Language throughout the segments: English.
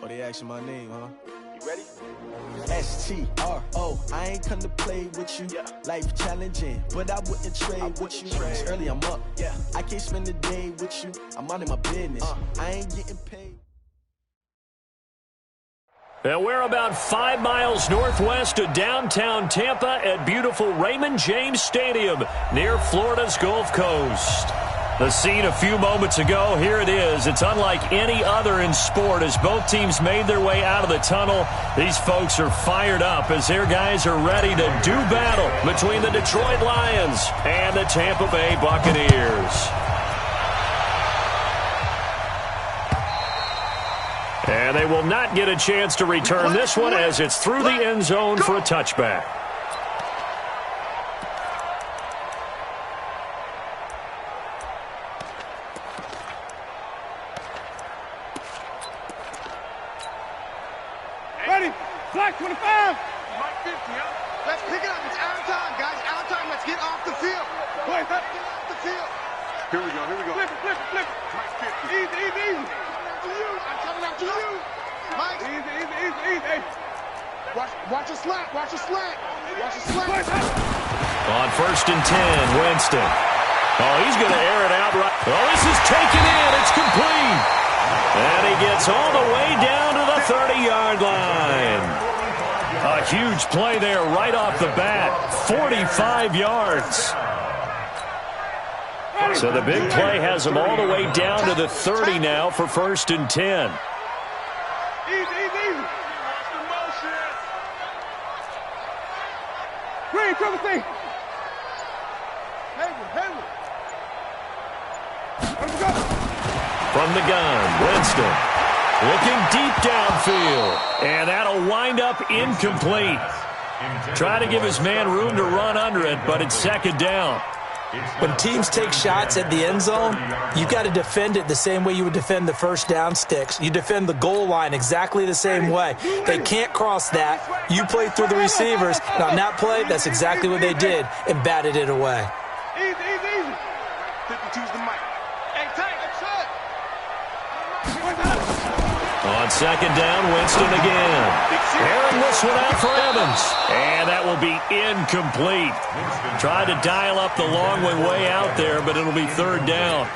Oh, they asking my name, huh? You ready? STRO, I ain't come to play with you. Yeah. Life challenging, but I wouldn't trade with you. It's early, I'm up. Yeah. I can't spend the day with you. I'm out of my business. I ain't getting paid. And we're about 5 miles northwest of downtown Tampa at beautiful Raymond James Stadium near Florida's Gulf Coast. The scene a few moments ago, here it is. It's unlike any other in sport as both teams made their way out of the tunnel. These folks are fired up as their guys are ready to do battle between the Detroit Lions and the Tampa Bay Buccaneers. And they will not get a chance to return this one as it's through the end zone for a touchback. Ready? Flag 25. Mike 50, huh? Let's pick it up. It's out of time, guys. Out of time. Let's get off the field. Wait, Get off the field. Here we go, here we go. flip it. Mike 50. Easy. I'm coming after you. Mike, Easy. Hey. watch a slant. Watch a slant. On 1st and 10, Winston. Oh, he's going to air it out right. Oh, this is taken in. It's complete. And he gets all the way down to the 30-yard line. A huge play there right off the bat. 45 yards. So the big play has him all the way down to the 30 now for 1st and 10. Easy. Green, triple C. Hayward. Let's go. From the gun, Winston looking deep downfield. And that'll wind up incomplete. Try to give his man room to run under it, but it's 2nd down. When teams take shots at the end zone, you've got to defend it the same way you would defend the first down sticks. You defend the goal line exactly the same way. They can't cross that. You play through the receivers. And on that play, that's exactly what they did and batted it away. Easy. 52's the mic. Hey, tight. That's On 2nd down, Winston again. Airing this one out for Evans. And that will be incomplete. Tried to dial up the long way out there, but it'll be 3rd down.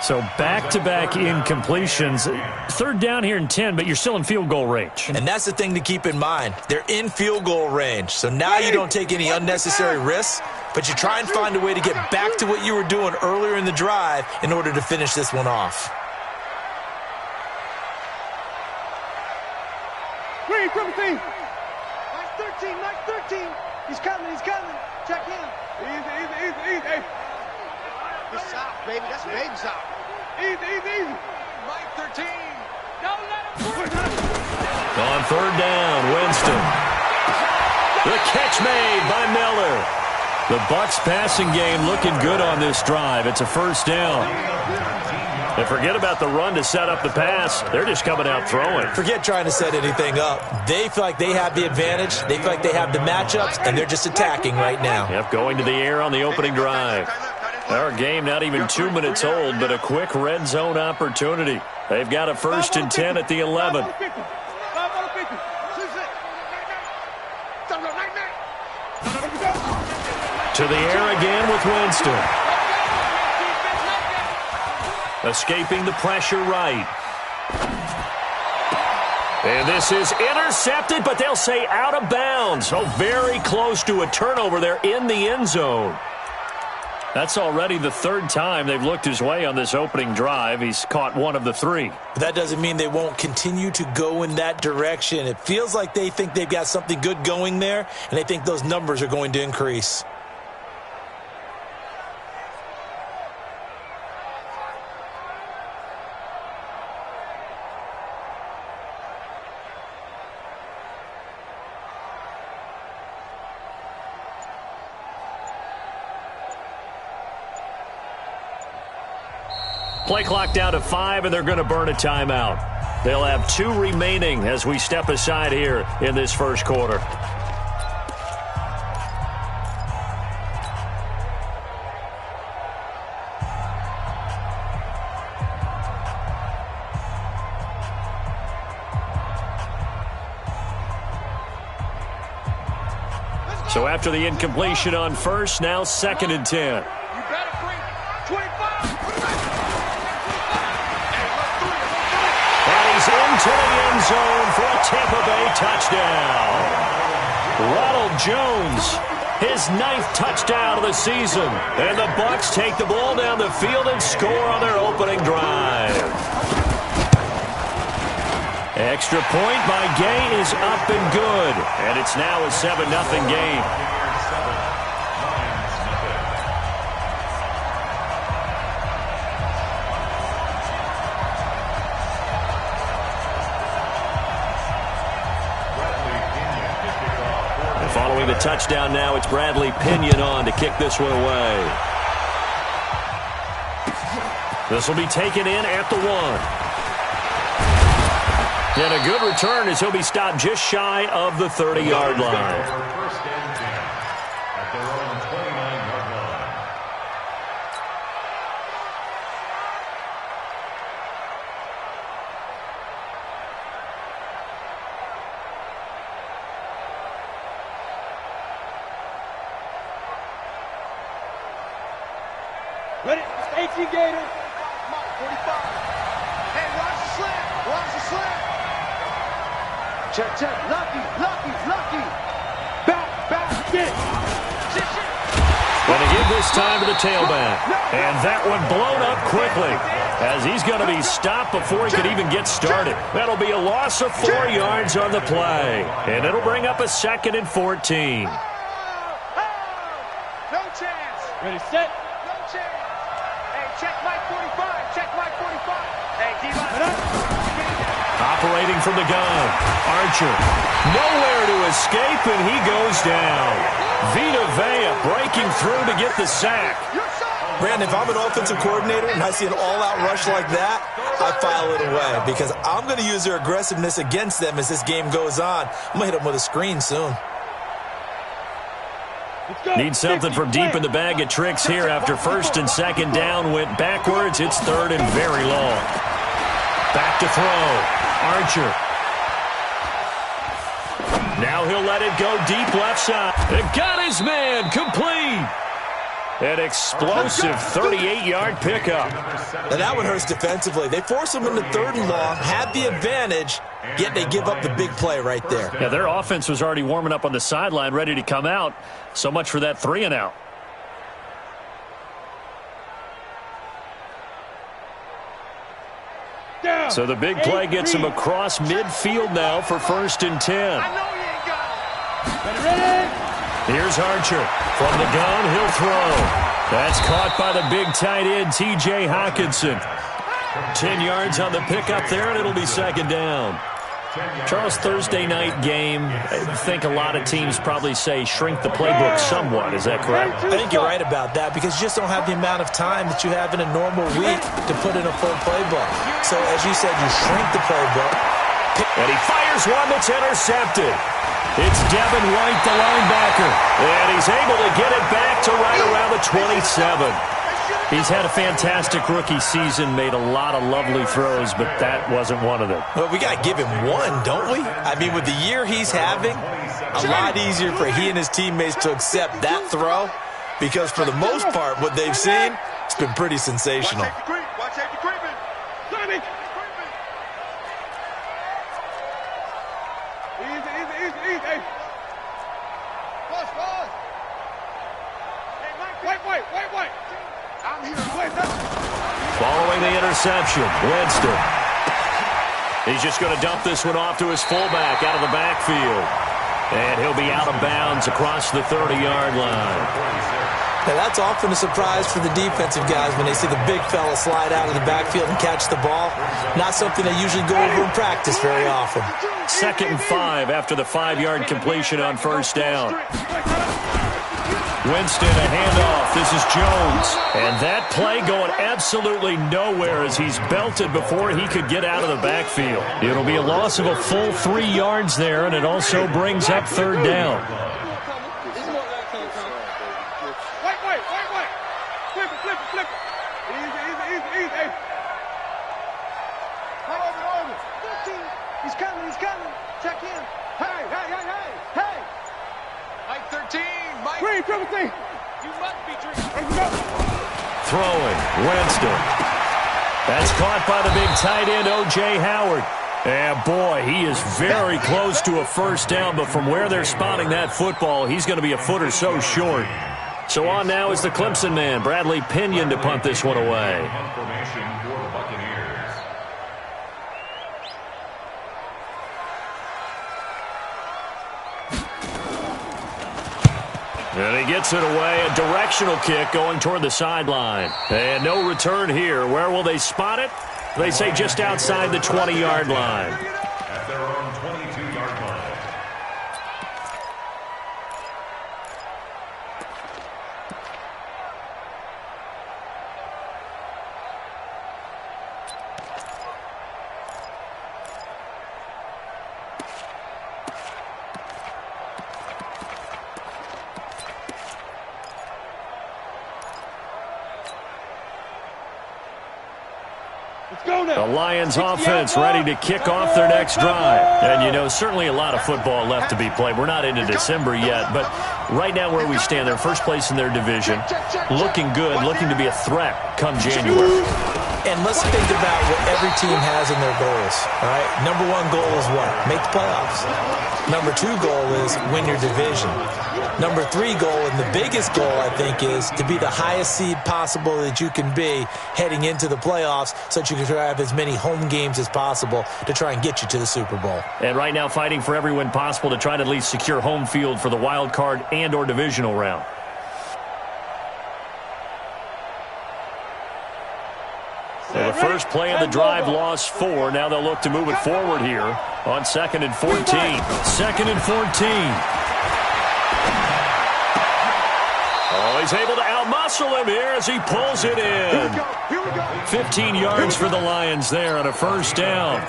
So back-to-back incompletions. 3rd down here in 10, but you're still in field goal range. And that's the thing to keep in mind. They're in field goal range. So now you don't take any unnecessary risks, but you try and find a way to get back to what you were doing earlier in the drive in order to finish this one off. Green, triple C. Mike 13. He's coming. Check in. Easy. Hey. It's soft, baby. That's baby soft. Easy. Mike 13. Don't let him through. On 3rd down, Winston. The catch made by Miller. The Bucs passing game looking good on this drive. It's a 1st down. And forget about the run to set up the pass. They're just coming out throwing. Forget trying to set anything up. They feel like they have the advantage. They feel like they have the matchups, and they're just attacking right now. Yep, going to the air on the opening drive. Our game not even 2 minutes old, but a quick red zone opportunity. They've got a 1st and 10 at the 11. To the air again with Winston. Escaping the pressure right. And this is intercepted, but they'll say out of bounds. So very close to a turnover there in the end zone. That's already the 3rd time they've looked his way on this opening drive. He's caught one of the 3. But that doesn't mean they won't continue to go in that direction. It feels like they think they've got something good going there, and they think those numbers are going to increase. Play clock down to 5, and they're going to burn a timeout. They'll have 2 remaining as we step aside here in this 1st quarter. So after the incompletion on first, now 2nd and 10. You better bring 25. And he's into the end zone for a Tampa Bay touchdown. Ronald Jones, his 9th touchdown of the season. And the Bucs take the ball down the field and score on their opening drive. Extra point by Gay is up and good. And it's now a 7-0 game. And following the touchdown now, it's Bradley Pinion on to kick this one away. This will be taken in at the 1. And a good return as he'll be stopped just shy of the 30-yard line. First and 10 at their own 29-yard line. Ready? 18 Gator. 45. Hey, watch the slant. Watch the slant. Check, check. Lucky. Back, get. Going to give this time to the tailback. And that one blown up quickly as he's going to be stopped before he could even get started. That'll be a loss of 4 yards on the play. And it'll bring up a 2nd and 14. No chance. Ready, set. No chance. Hey, check Mike 45. Check Mike 45. Hey, D-Line. Operating from the gun, Archer. Nowhere to escape, and he goes down. Vita Vea breaking through to get the sack. Brandon, if I'm an offensive coordinator and I see an all-out rush like that, I file it away because I'm going to use their aggressiveness against them as this game goes on. I'm going to hit them with a screen soon. Need something from deep in the bag of tricks here after 1st and 2nd down went backwards. It's 3rd and very long. Back to throw. Archer. Now he'll let it go deep left side. And got his man complete. An explosive 38-yard pickup. Now that one hurts defensively. They force him into 3rd and long, had the advantage, yet they give up the big play right there. Yeah, their offense was already warming up on the sideline, ready to come out. So much for that 3-and-out. So the big play gets him across midfield now for 1st and 10. I know you ain't got it. Ready? Here's Archer. From the gun, he'll throw. That's caught by the big tight end, T.J. Hockenson. 10 yards on the pickup there, and it'll be 2nd down. Charles, Thursday night game, I think a lot of teams probably say shrink the playbook somewhat. Is that correct? I think you're right about that because you just don't have the amount of time that you have in a normal week to put in a full playbook. So, as you said, you shrink the playbook. And he fires one that's intercepted. It's Devin White, the linebacker. And he's able to get it back to right around the 27. He's had a fantastic rookie season, made a lot of lovely throws, but that wasn't one of them. Well, we got to give him one, don't we? I mean, with the year he's having, a lot easier for he and his teammates to accept that throw because for the most part, what they've seen, it's been pretty sensational. Watch safety creeping. Easy. Hey. Pause. Hey, Mike. Wait. I'm here. Wait, no. Following the interception, Winston. He's just going to dump this one off to his fullback out of the backfield. And he'll be out of bounds across the 30-yard line. Now, that's often a surprise for the defensive guys when they see the big fella slide out of the backfield and catch the ball. Not something they usually go over in practice very often. 2nd and 5 after the 5-yard completion on 1st down. Winston, a handoff. This is Jones. And that play going absolutely nowhere as he's belted before he could get out of the backfield. It'll be a loss of a full 3 yards there, and it also brings up 3rd down. Flip it. Easy. Hey. Over. 15. He's coming. Check in. Hey. Mike 13. Mike. Green, triple T. You must be drinking. Let's go. Throwing, Winston. That's caught by the big tight end, O.J. Howard. And, boy, he is very close to a first down, but from where they're spotting that football, he's going to be a foot or so short. So on now is the Clemson man, Bradley Pinion, to punt this one away. Formation for the Buccaneers. And he gets it away, a directional kick going toward the sideline. And no return here. Where will they spot it? They say just outside the 20-yard line. At their own 22-yard line. Let's go now. The Lions offense ready to kick off their next drive. And, you know, certainly a lot of football left to be played. We're not into December yet, but right now where we stand, they're first place in their division. Looking good, looking to be a threat come January. And let's think about what every team has in their goals, all right? Number one goal is what? Make the playoffs. Number two goal is win your division. Number three goal, and the biggest goal, I think, is to be the highest seed possible that you can be heading into the playoffs so that you can have as many home games as possible to try and get you to the Super Bowl. And right now fighting for every win possible to try to at least secure home field for the wild card and or divisional round. So the first play of the drive lost 4. Now they'll look to move it forward here on 2nd and 14. 2nd and 14. Oh, he's able to outmuscle him here as he pulls it in. 15 yards for the Lions there on a first down.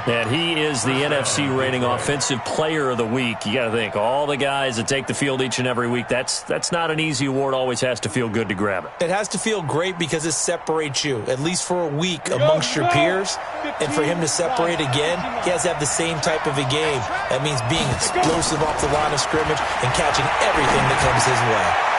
And he is the NFC rating offensive player of the week. You got to think, all the guys that take the field each and every week, that's not an easy award. Always has to feel good to grab it. It has to feel great because it separates you, at least for a week, amongst your peers. And for him to separate again, he has to have the same type of a game. That means being explosive off the line of scrimmage and catching everything that comes his way.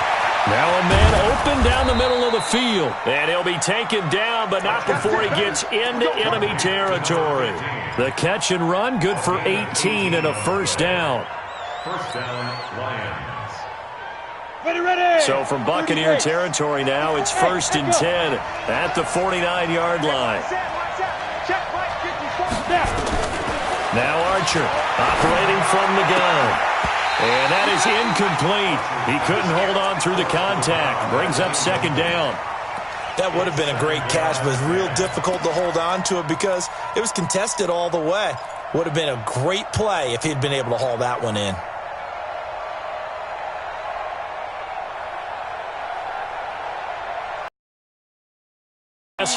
Now a man open down the middle of the field. And he'll be taken down, but not before he gets into enemy territory. The catch and run, good for 18 and a first down. First down, Lions. Ready. So from Buccaneer territory now, it's 1st and 10 at the 49-yard line. Now Archer operating from the gun. And that is incomplete. He couldn't hold on through the contact. Brings up 2nd down. That would have been a great catch, but it's real difficult to hold on to it because it was contested all the way. Would have been a great play if he'd been able to haul that one in.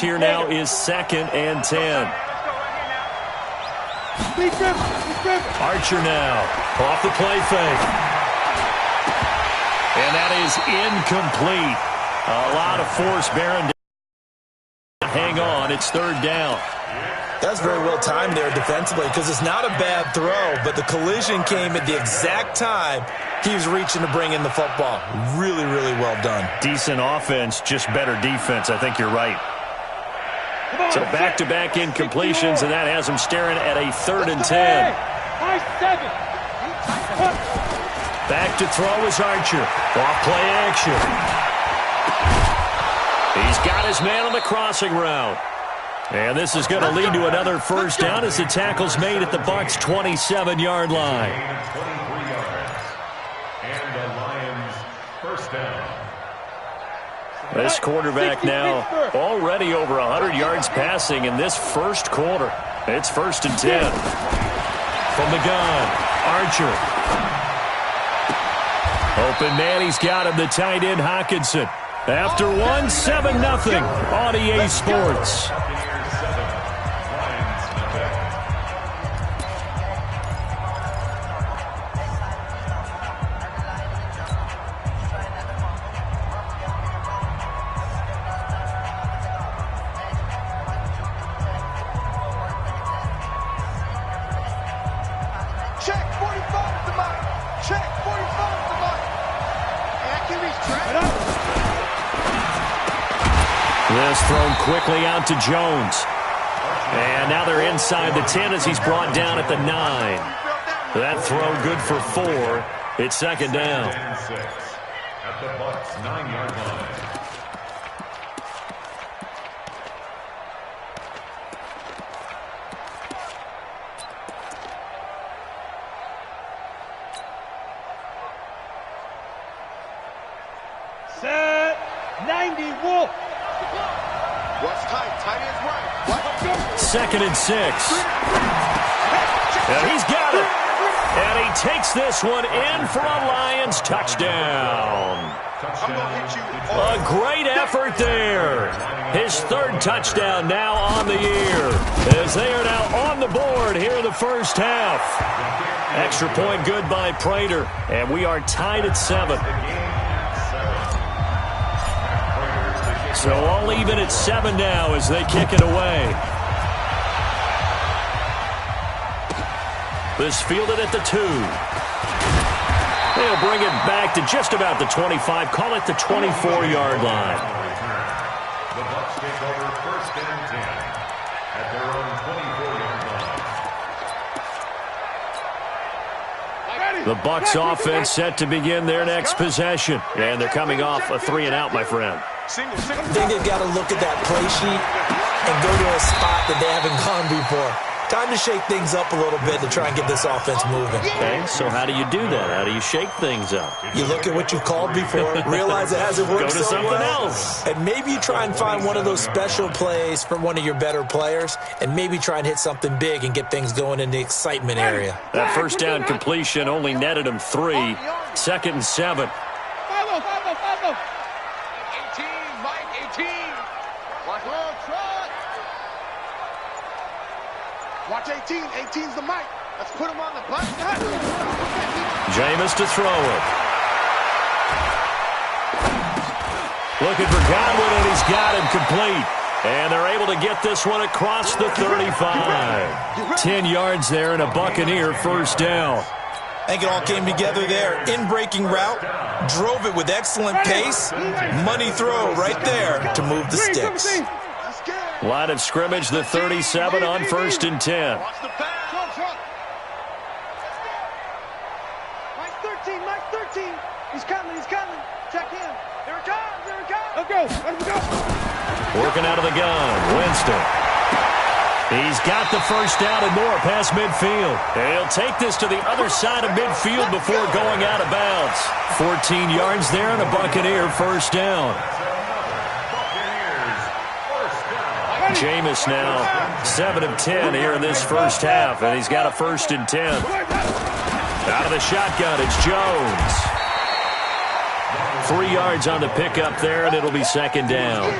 Here now is 2nd and 10. Archer now off the play fake. And that is incomplete. A lot of force bearing down. Hang on, it's 3rd down. That's very well timed there defensively because it's not a bad throw, but the collision came at the exact time he was reaching to bring in the football. Really, really well done. Decent offense, just better defense. I think you're right. So back-to-back incompletions, and that has him staring at a 3rd and 10. Back to throw is Archer. Off play action. He's got his man on the crossing route. And this is going to lead to another first down as the tackle's made at the Bucs' 27-yard line. 23 yards. And the Lions first down. This quarterback now already over 100 yards passing in this first quarter. It's 1st and 10. From the gun, Archer. Open man, he's got him, the tight end Hockenson. After 1, 7-0 on EA Sports. Check 45 to Mike. Check 45 to Mike. This thrown quickly out to Jones. And now they're inside the 10 as he's brought down at the 9. That throw good for 4. It's second down. At the Bucs 9-yard line. Set. 90 Wolf. What's tight? Tight is right. What? Second and 6. And he's got it. And he takes this one in for a Lions touchdown. A great effort there. His third touchdown now on the year, as they are now on the board here in the first half. Extra point good by Prater, and we are tied at 7. So all even at 7 now as they kick it away. This fielded at the 2. They'll bring it back to just about the 25. Call it the 24-yard line. The Bucs take over first and 10 at their own 24-yard line. The Bucs offense set to begin their next possession. And they're coming off a 3-and-out, my friend. I think they've got to look at that play sheet and go to a spot that they haven't gone before. Time to shake things up a little bit to try and get this offense moving. Okay, so how do you do that? How do you shake things up? You look at what you called before, realize it hasn't worked Go to so something well, else. and maybe you try and find one of those special plays from one of your better players, and maybe try and hit something big and get things going in the excitement area. That first down completion only netted him 3. Second and 7. 18, Mike, 18. Watch long trot. Watch 18. 18's the mic. Let's put him on the button. Jameis to throw it. Looking for Godwin, and he's got him complete. And they're able to get this one across the 35. 10 yards there and a Buccaneer first down. I think it all came together there. In-breaking route, drove it with excellent pace. Money throw right there to move the sticks. Line of scrimmage, the 37 on first and 10. Watch the pass. Mike 13, Mike 13. He's coming, he's coming. Check in. Here it comes, here it comes. Let's go, let him go. Working out of the gun, Winston. He's got the first down and more past midfield. He'll take this to the other side of midfield before going out of bounds. 14 yards there and a Buccaneer first down. Jameis now 7 of 10 here in this first half, and he's got a first and 10. Out of the shotgun, it's Jones. 3 yards on the pickup there, and it'll be second down.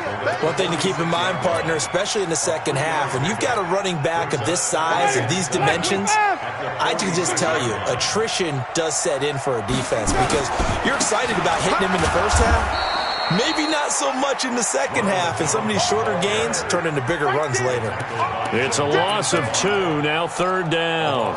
One thing to keep in mind, partner, especially in the second half, when you've got a running back of this size, of these dimensions, I can just tell you, attrition does set in for a defense because you're excited about hitting him in the first half. Maybe not so much in the second half, and some of these shorter gains turn into bigger runs later. It's a loss of 2, now third down.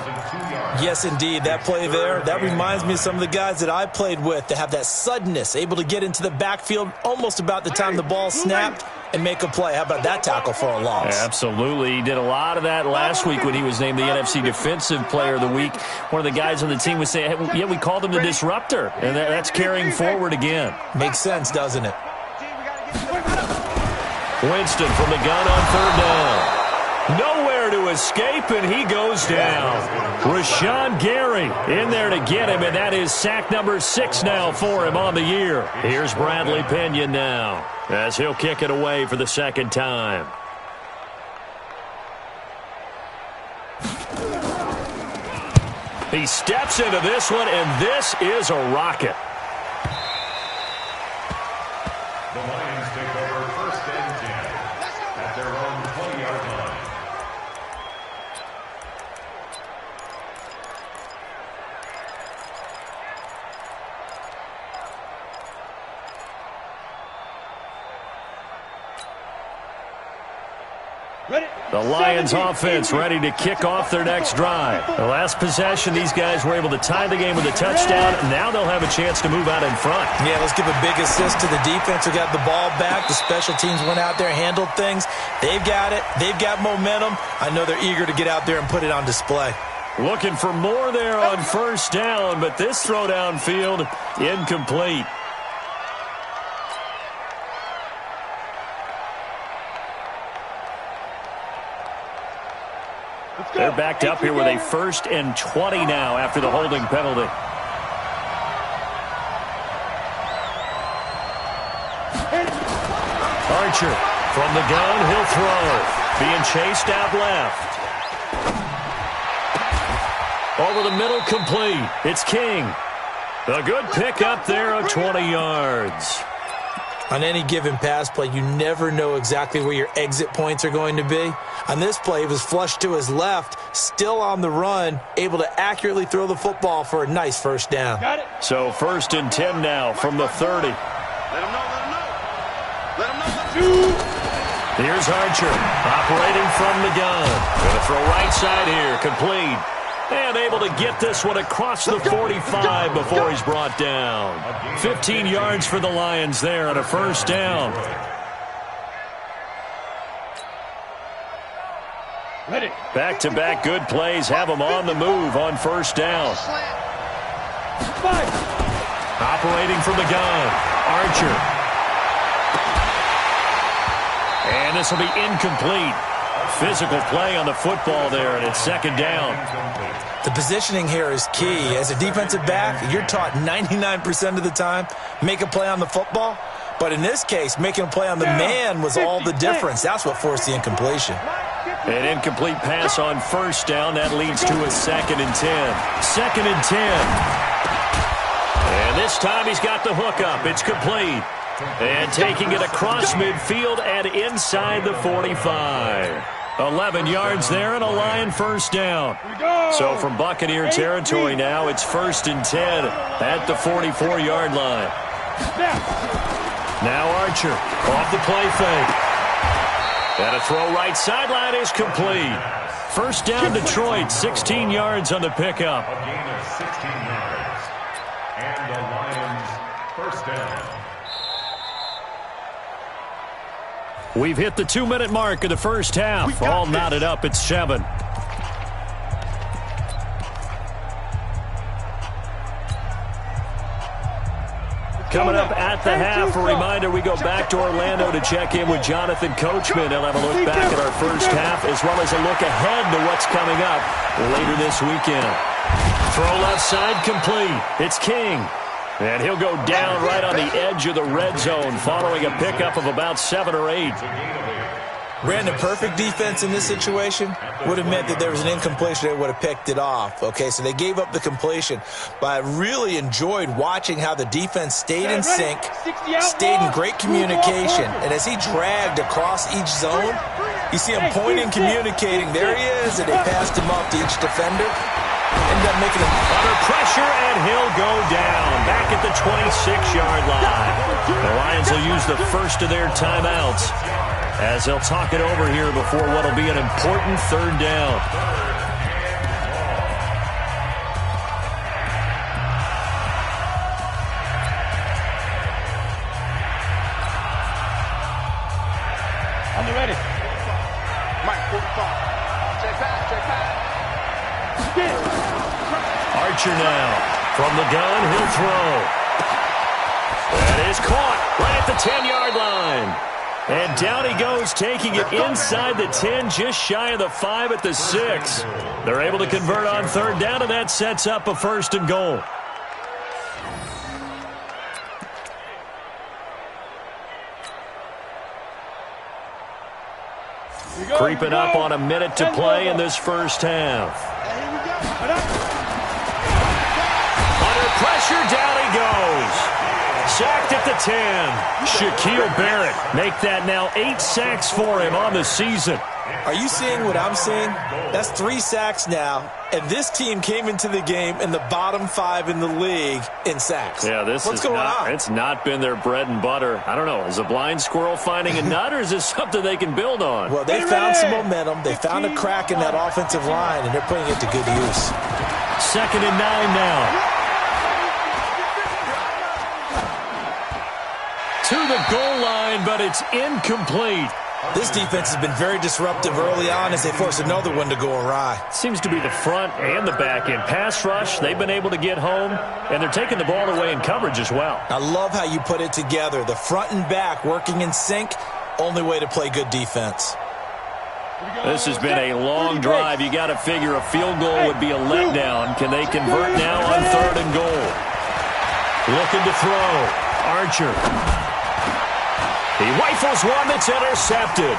Yes, indeed. That play there, that reminds me of some of the guys that I played with that have that suddenness, able to get into the backfield almost about the time the ball snapped and make a play. How about that tackle for a loss? Absolutely. He did a lot of that last week when he was named the NFC Defensive Player of the Week. One of the guys on the team would say, hey, yeah, we called him the disruptor, and that's carrying forward again. Makes sense, doesn't it? Winston from the gun on third down. Nowhere to escape, and he goes down. Rashawn Gary in there to get him, and that is sack number 6 now for him on the year. Here's Bradley Pinion now as he'll kick it away for the second time. He steps into this one, and this is a rocket. The Lions take over first and 10 at their own 20-yard line. The Lions offense ready to kick off their next drive. The last possession, these guys were able to tie the game with a touchdown. Now they'll have a chance to move out in front. Yeah, let's give a big assist to the defense who got the ball back. The special teams went out there, handled things. They've got it. They've got momentum. I know they're eager to get out there and put it on display. Looking for more there on first down, but this throw downfield incomplete. They're backed up here with a 1st and 20 now after the holding penalty. Archer from the gun, he'll throw. Being chased out left. Over the middle, complete. It's King. A good pick up there of 20 yards. On any given pass play, you never know exactly where your exit points are going to be. On this play, he was flushed to his left, still on the run, able to accurately throw the football for a nice first down. Got it. So 1st and 10 now from the 30. Let him know, let him know. Let him know. Here's Archer, operating from the gun. Going to throw right side here, complete. And able to get this one across the 45 before he's brought down. 15 yards for the Lions there on a first down. Back-to-back good plays have them on the move on first down. Operating from the gun, Archer. And this will be incomplete. Physical play on the football there, and it's 2nd down. The positioning here is key. As a defensive back, you're taught 99% of the time, make a play on the football. But in this case, making a play on the man was all the difference. That's what forced the incompletion. An incomplete pass on first down. That leads to a 2nd and 10. 2nd and 10. And this time he's got the hook up. It's complete. And taking it across midfield and inside the 45. 11 yards there and a Lion first down. So from Buccaneer territory now, it's 1st and 10 at the 44-yard line. Now Archer off the play fake. And a throw right sideline is complete. First down Detroit, 16 yards on the pickup. A gain of 16 yards. And the Lions first down. We've hit the 2-minute mark of the first half. All knotted up at 7. Coming up at the half, a reminder, we go back to Orlando to check in with Jonathan Coachman. He'll have a look back at our first half as well as a look ahead to what's coming up later this weekend. Throw left side complete. It's King. And he'll go down right on the edge of the red zone following a pickup of about 7 or 8. Brandon, perfect defense in this situation would have meant that there was an incompletion. They would have picked it off. Okay, so they gave up the completion. But I really enjoyed watching how the defense stayed in sync, stayed in great communication. And as he dragged across each zone, you see him pointing, communicating. There he is, and they passed him off to each defender. Ended up making him under pressure, and he'll go down back at the 26-yard line. The Lions will use the first of their timeouts as they'll talk it over here before what will be an important 3rd down. On the ready. Mike, 45. Check pass. Archer now from the gun, he'll throw. That is caught right at the 10-yard line. And down he goes, taking it inside the 10, just shy of the 5 at the 6. They're able to convert on 3rd down, and that sets up a 1st and goal. Creeping up on a minute to play in this first half. Under pressure, down he goes. Sacked at the 10. Shaquille Barrett make that now 8 sacks for him on the season. Are you seeing what I'm seeing? That's 3 sacks now, and this team came into the game in the bottom 5 in the league in sacks. Yeah, What's going on? It's not been their bread and butter. I don't know. Is a blind squirrel finding a nut, or is this something they can build on? Well, they found some momentum. They found a crack in that offensive line, and they're putting it to good use. 2nd and 9 now. To the goal line, but it's incomplete. This defense has been very disruptive early on as they force another one to go awry. Seems to be the front and the back end. Pass rush, they've been able to get home, and they're taking the ball away in coverage as well. I love how you put it together. The front and back working in sync, only way to play good defense. This has been a long drive. You got to figure a field goal would be a letdown. Can they convert now on 3rd and goal? Looking to throw. Archer. He rifles one that's intercepted.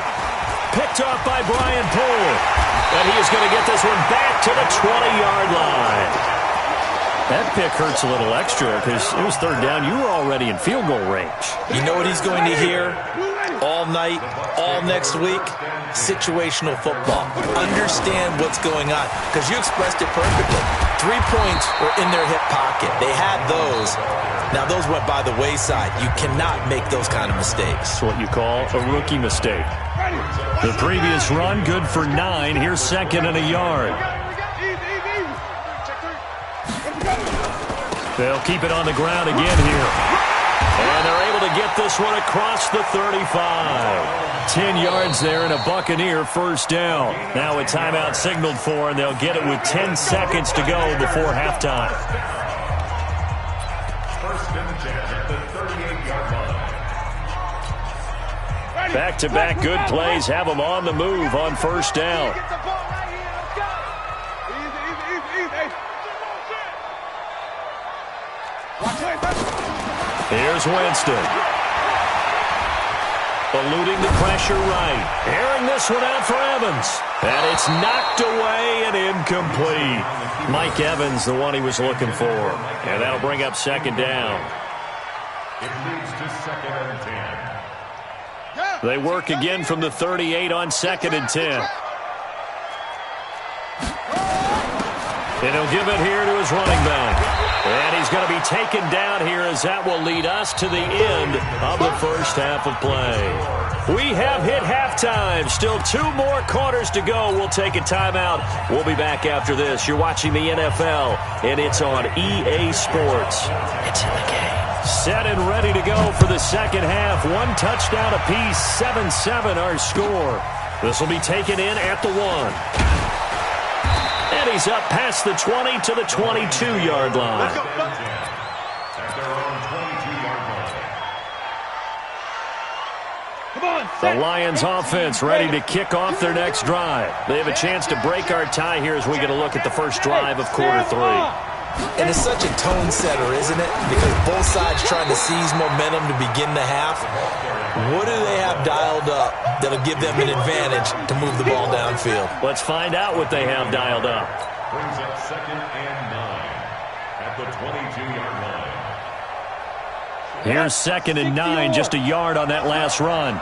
Picked off by Brian Poole. And he is going to get this one back to the 20-yard line. That pick hurts a little extra because it was 3rd down. You were already in field goal range. You know what he's going to hear all night, all next week? Situational football. Understand what's going on because you expressed it perfectly. 3 points were in their hip pocket. They had those. Now, those went by the wayside. You cannot make those kind of mistakes. That's what you call a rookie mistake. The previous run, good for 9. Here's 2nd and a yard. They'll keep it on the ground again here. And they're able to get this one across the 35. 10 yards there and a Buccaneer 1st down. Now a timeout signaled for, and they'll get it with 10 seconds to go before halftime. 1st and 10 at the 38-yard line. Back-to-back good plays have them on the move on 1st down. Here's Winston. Eluding the pressure right. Airing this one out for Evans. And it's knocked away and incomplete. Mike Evans, the one he was looking for. And that'll bring up 2nd down. It leads to 2nd and 10. They work again from the 38 on 2nd and 10. And he'll give it here to his running back. And he's going to be taken down here as that will lead us to the end of the 1st half of play. We have hit halftime. Still 2 more quarters to go. We'll take a timeout. We'll be back after this. You're watching the NFL, and it's on EA Sports. It's in the game. Set and ready to go for the 2nd half. 1 touchdown apiece, 7-7 our score. This will be taken in at the 1. And he's up past the 20 to the 22-yard line. At their own 22-yard line. The Lions offense ready to kick off their next drive. They have a chance to break our tie here as we get a look at the first drive of quarter 3. And it's such a tone setter, isn't it? Because both sides trying to seize momentum to begin the half. What do they have dialed up that'll give them an advantage to move the ball downfield? Let's find out what they have dialed up. Brings up 2nd and 9 at the 22-yard line. Here's 2nd and 9, just a yard on that last run.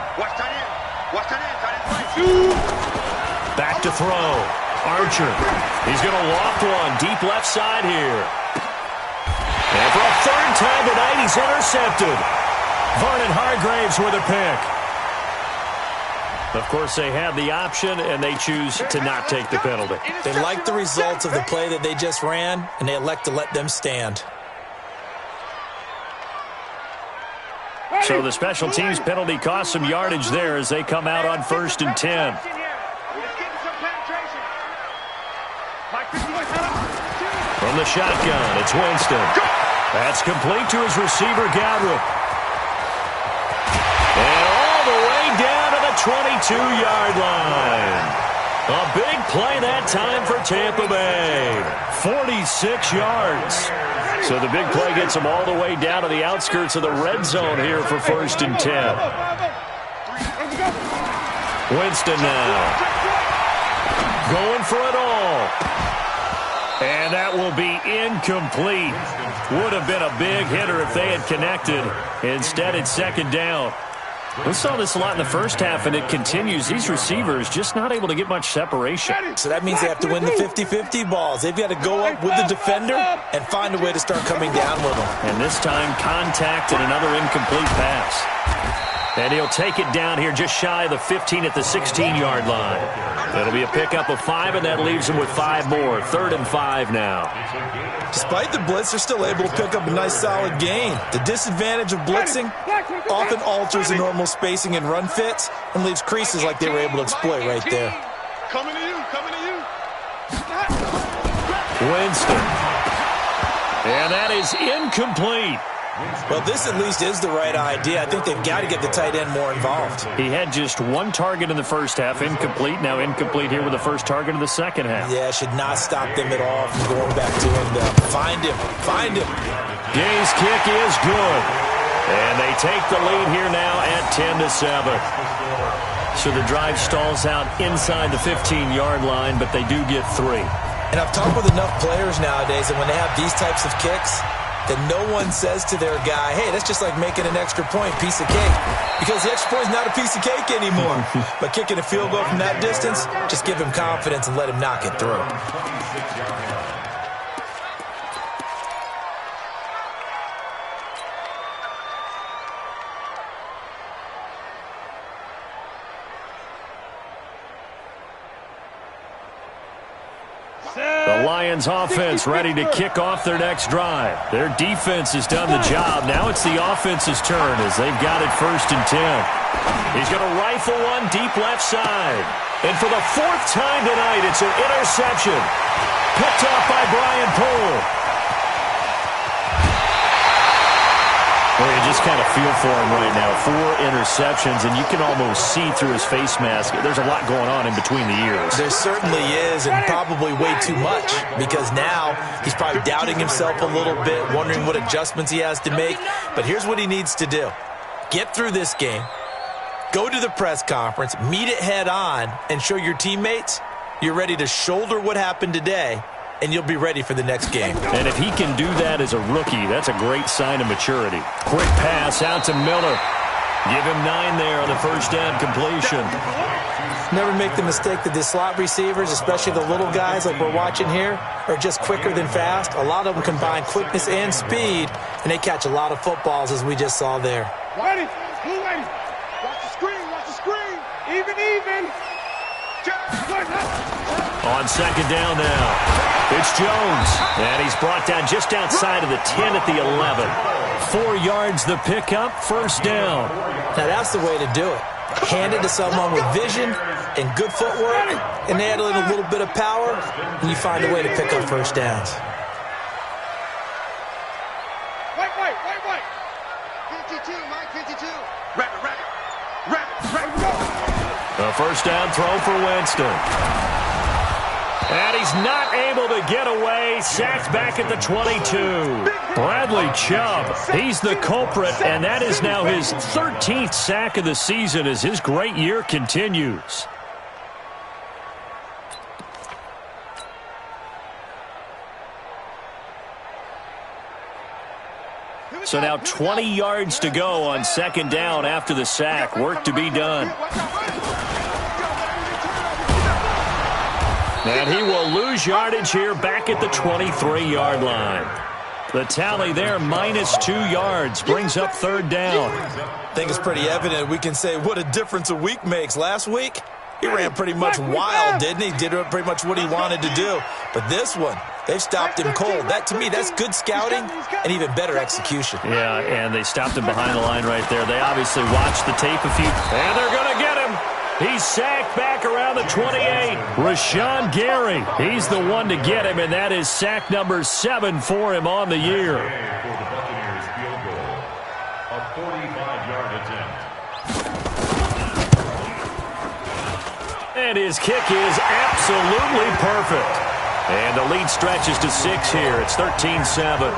Back to throw. Archer. He's going to loft one deep left side here. And for a 3rd time tonight, he's intercepted. Vernon Hargraves with a pick. Of course, they have the option, and they choose to not take the penalty. They like the results of the play that they just ran, and they elect to let them stand. So the special teams penalty cost some yardage there as they come out on 1st and 10. From the shotgun, it's Winston. That's complete to his receiver, Godwin. And all the way down to the 22-yard line. A big play that time for Tampa Bay. 46 yards. So the big play gets them all the way down to the outskirts of the red zone here for 1st and 10. Winston now. Going for it all. And that will be incomplete. Would have been a big hitter if they had connected. Instead, it's second down. We saw this a lot in the first half, and it continues. These receivers just not able to get much separation. So that means they have to win the 50-50 balls. They've got to go up with the defender and find a way to start coming down with them. And this time, contact and another incomplete pass. And he'll take it down here just shy of the 15 at the 16-yard line. It'll be a pickup of 5, and that leaves him with 5 more. 3rd and 5 now. Despite the blitz, they're still able to pick up a nice solid gain. The disadvantage of blitzing often alters the normal spacing and run fits and leaves creases like they were able to exploit right there. Coming to you, coming to you. Winston. And that is incomplete. Well, this at least is the right idea. I think they've got to get the tight end more involved. He had just 1 target in the first half, incomplete. Now incomplete here with the first target of the second half. Yeah, should not stop them at all from going back to him. Find him. Find him. Gay's kick is good. And they take the lead here now at 10-7. So the drive stalls out inside the 15-yard line, but they do get 3. And I've talked with enough players nowadays that when they have these types of kicks, that no one says to their guy, hey, that's just like making an extra point, piece of cake. Because the extra point is not a piece of cake anymore. But kicking a field goal from that distance, just give him confidence and let him knock it through. The Lions offense ready to kick off their next drive. Their defense has done the job. Now it's the offense's turn as they've got it 1st and 10. He's going to rifle one deep left side. And for the 4th time tonight, it's an interception. Picked off by Brian Poole. Well, you just kind of feel for him right now. 4 interceptions, and you can almost see through his face mask. There's a lot going on in between the ears. There certainly is, and probably way too much, because now he's probably doubting himself a little bit, wondering what adjustments he has to make. But here's what he needs to do. Get through this game, go to the press conference, meet it head on, and show your teammates you're ready to shoulder what happened today, and you'll be ready for the next game. And if he can do that as a rookie, that's a great sign of maturity. Quick pass out to Miller. Give him 9 there on the first down completion. Never make the mistake that the slot receivers, especially the little guys like we're watching here, are just quicker than fast. A lot of them combine quickness and speed, and they catch a lot of footballs, as we just saw there. Ready, blue lady. Watch the screen, watch the screen. Even. On second down now. It's Jones, and he's brought down just outside of the 10 at the 11. 4 yards the pickup, first down. Now that's the way to do it. Hand it to someone with vision and good footwork, and add a little bit of power, and you find a way to pick up first downs. Right. 52, Mike, 52. Rapid. A first down throw for Winston. And he's not able to get away. Sacked back at the 22. Bradley Chubb, he's the culprit, and that is now his 13th sack of the season as his great year continues. So now 20 yards to go on second down after the sack. Work to be done. And he will lose yardage here back at the 23-yard line. The tally there, -2 yards, brings up third down. I think it's pretty evident. We can say what a difference a week makes. Last week, he ran pretty much wild, didn't he? Did pretty much what he wanted to do. But this one, they've stopped him cold. That, to me, that's good scouting and even better execution. Yeah, and they stopped him behind the line right there. They obviously watched the tape and they're going to get him. He's sacked back around the 28. Rashawn Gary, he's the one to get him, and that is sack number 7 for him on the year. For the Buccaneers field goal, a 45-yard attempt. And his kick is absolutely perfect. And the lead stretches to 6 here. It's 13-7.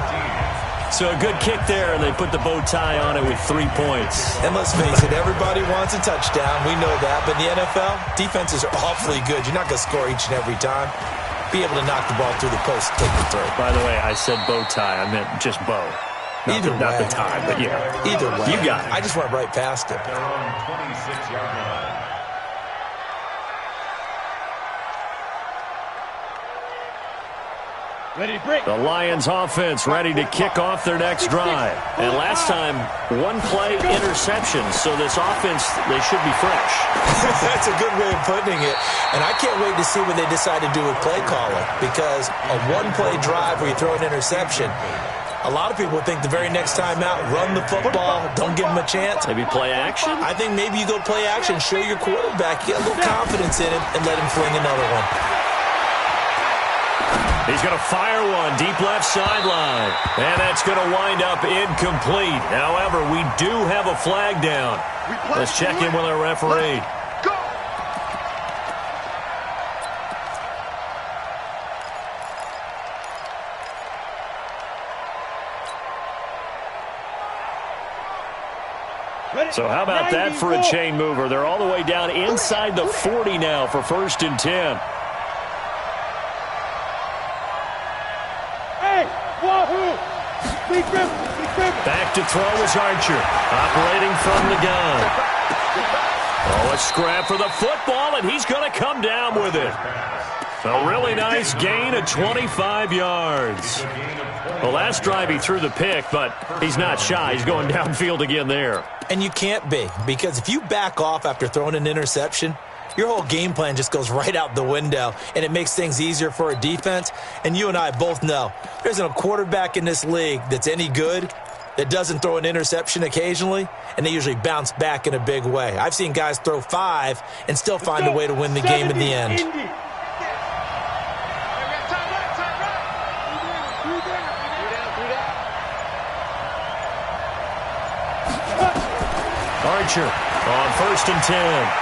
So a good kick there, and they put the bow tie on it with 3 points. And let's face it, everybody wants a touchdown. We know that. But in the NFL, defenses are awfully good. You're not going to score each and every time. be able to knock the ball through the post and take the throw. By the way, I said bow tie. I meant just bow. Not the tie, but yeah. Either way. You got it. I just went right past it. Their own 26-yard line. Ready to break. The Lions offense ready to kick off their next drive. And last time, one play interception. So this offense, they should be fresh. That's a good way of putting it. And I can't wait to see what they decide to do with play calling. Because a one-play drive where you throw an interception, a lot of people think the very next time out, run the football, don't give them a chance. Maybe play action? I think maybe you go play action, show your quarterback, get a little confidence in him, and let him fling another one. He's going to fire one deep left sideline. And that's going to wind up incomplete. However, we do have a flag down. Let's check in with our referee. So how about that for a chain mover? They're all the way down inside the 40 now for 1st and 10. Back to throw is Archer, operating from the gun. Oh, a scrap for the football, and he's going to come down with it. A really nice gain of 25 yards. The last drive he threw the pick, but he's not shy. He's going downfield again there. And you can't be, because if you back off after throwing an interception, your whole game plan just goes right out the window, and it makes things easier for a defense. And you and I both know there isn't a quarterback in this league that's any good that doesn't throw an interception occasionally, and they usually bounce back in a big way. I've seen guys throw 5 and still find a way to win the game in the end. Archer on 1st and 10.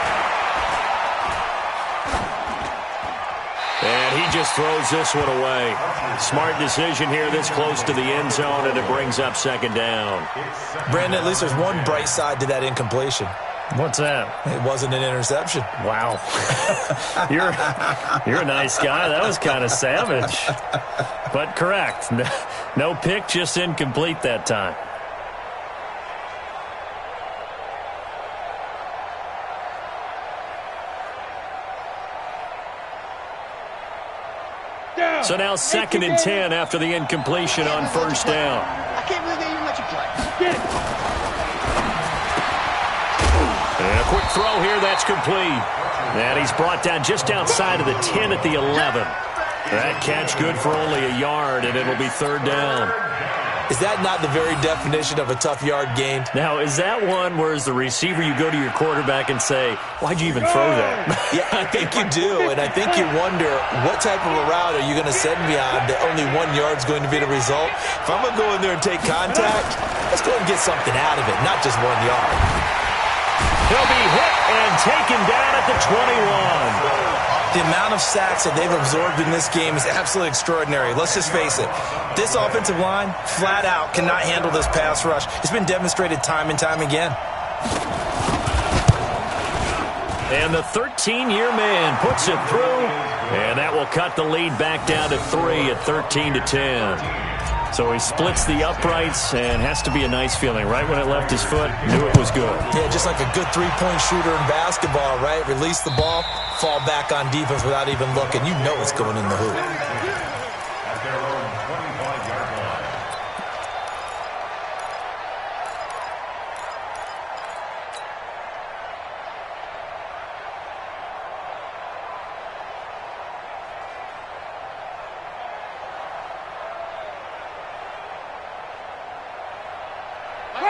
And he just throws this one away. Smart decision here this close to the end zone, and it brings up 2nd down. Brandon, at least there's one bright side to that incompletion. What's that? It wasn't an interception. Wow. You're a nice guy. That was kind of savage. But correct. No pick, just incomplete that time. So now 2nd and 10 after the incompletion on 1st down. I can't believe they even let you play. Get it. And a quick throw here, that's complete. And he's brought down just outside of the 10 at the 11. That catch good for only a yard, and it'll be 3rd down. Is that not the very definition of a tough yard gained? Now, is that one where as the receiver you go to your quarterback and say, why'd you even throw that? Yeah, I think you do, and I think you wonder what type of a route are you going to send me on that only 1 yard's going to be the result? If I'm going to go in there and take contact, let's go and get something out of it, not just 1 yard. He'll be hit and taken down at the 21. The amount of sacks that they've absorbed in this game is absolutely extraordinary. Let's just face it. This offensive line, flat out, cannot handle this pass rush. It's been demonstrated time and time again. And the 13-year man puts it through, and that will cut the lead back down to 3 at 13-10. So he splits the uprights, and has to be a nice feeling. Right when it left his foot, knew it was good. Yeah, just like a good three-point shooter in basketball, right? Release the ball, fall back on defense without even looking. You know it's going in the hoop. At their own 25-yard line.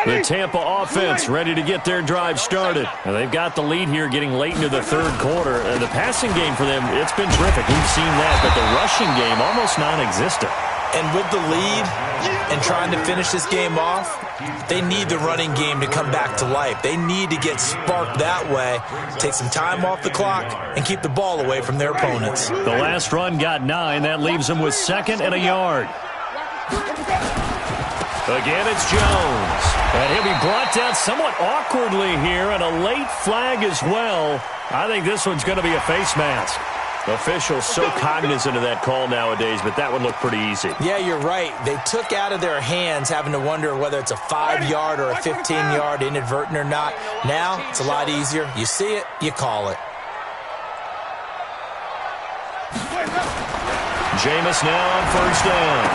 The Tampa offense ready to get their drive started. Now, they've got the lead here getting late into the 3rd quarter. The passing game for them, it's been terrific. We've seen that, but the rushing game almost non-existent. And with the lead and trying to finish this game off, they need the running game to come back to life. They need to get sparked that way, take some time off the clock, and keep the ball away from their opponents. The last run got 9. That leaves them with 2nd and a yard. Again, it's Jones. And he'll be brought down somewhat awkwardly here, and a late flag as well. I think this one's going to be a face mask. Officials so cognizant of that call nowadays, but that would look pretty easy. Yeah, you're right. They took out of their hands having to wonder whether it's a 5-yard or a 15-yard inadvertent or not. Now, it's a lot easier. You see it, you call it. Jameis now on first down.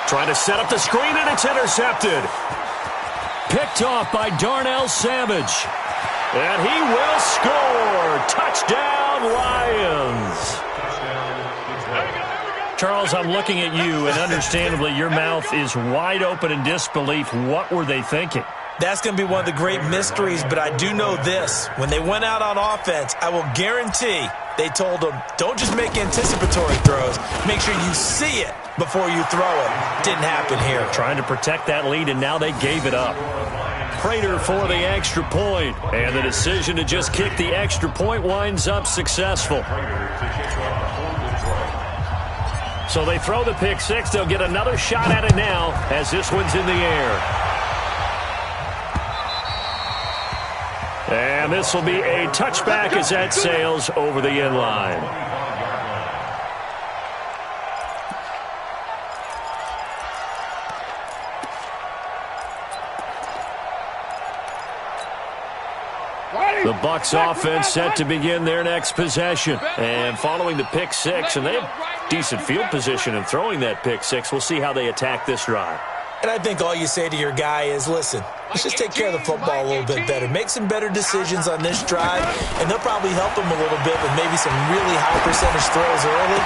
Trying to set up the screen, and it's intercepted. Picked off by Darnell Savage. And he will score. Touchdown, Lions. Charles, I'm looking at you, and understandably, your mouth is wide open in disbelief. What were they thinking? That's going to be one of the great mysteries, but I do know this. When they went out on offense, I will guarantee they told them, don't just make anticipatory throws. Make sure you see it before you throw it. Didn't happen here. Trying to protect that lead, and now they gave it up. Prater for the extra point, and the decision to just kick the extra point winds up successful. So they throw the pick six. They'll get another shot at it now as this one's in the air. And this will be a touchback as that sails over the end line. The Bucs offense set to begin their next possession. And following the pick six, and they have decent field position in throwing that pick six. We'll see how they attack this drive. And I think all you say to your guy is, listen, let's just take care of the football a little bit better. Make some better decisions on this drive, and they'll probably help him a little bit with maybe some really high percentage throws early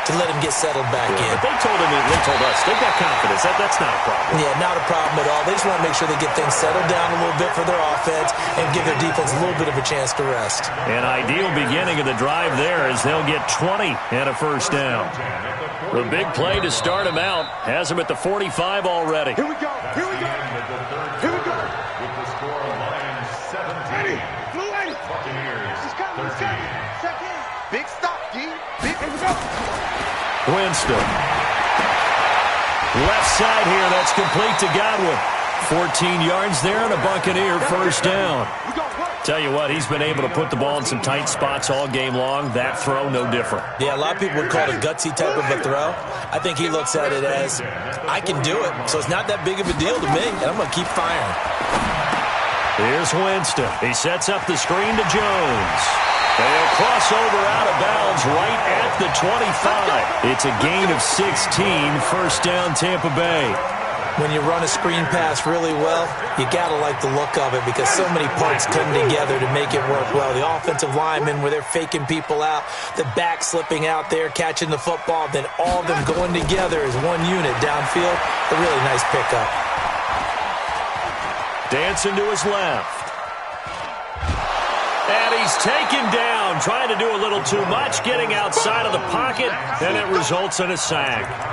to let him get settled back in. But they told us, they've got confidence. That's not a problem. Yeah, not a problem at all. They just want to make sure they get things settled down a little bit for their offense and give their defense a little bit of a chance to rest. An ideal beginning of the drive there as they'll get 20 and a first down. The big play to start him out has him at the 45 already. Here we go. Here we go. Here we go. With the score of Lions 17. Blue lady. Buccaneers He's coming. 13. Check in. Big stop, D. Big. Here we go. Winston. Left side here. That's complete to Godwin. 14 yards there and a Buccaneer first down. Tell you what, he's been able to put the ball in some tight spots all game long. That throw, no different. Yeah, a lot of people would call it a gutsy type of a throw. I think he looks at it as, I can do it, so it's not that big of a deal to me, and I'm going to keep firing. Here's Winston. He sets up the screen to Jones. They'll cross over out of bounds right at the 25. It's a gain of 16, first down Tampa Bay. When you run a screen pass really well, you got to like the look of it because so many parts come together to make it work well. The offensive linemen, where they're faking people out, the back slipping out there, catching the football, then all of them going together as one unit downfield. A really nice pickup. Dancing to his left. And he's taken down, trying to do a little too much, getting outside of the pocket, and it results in a sack.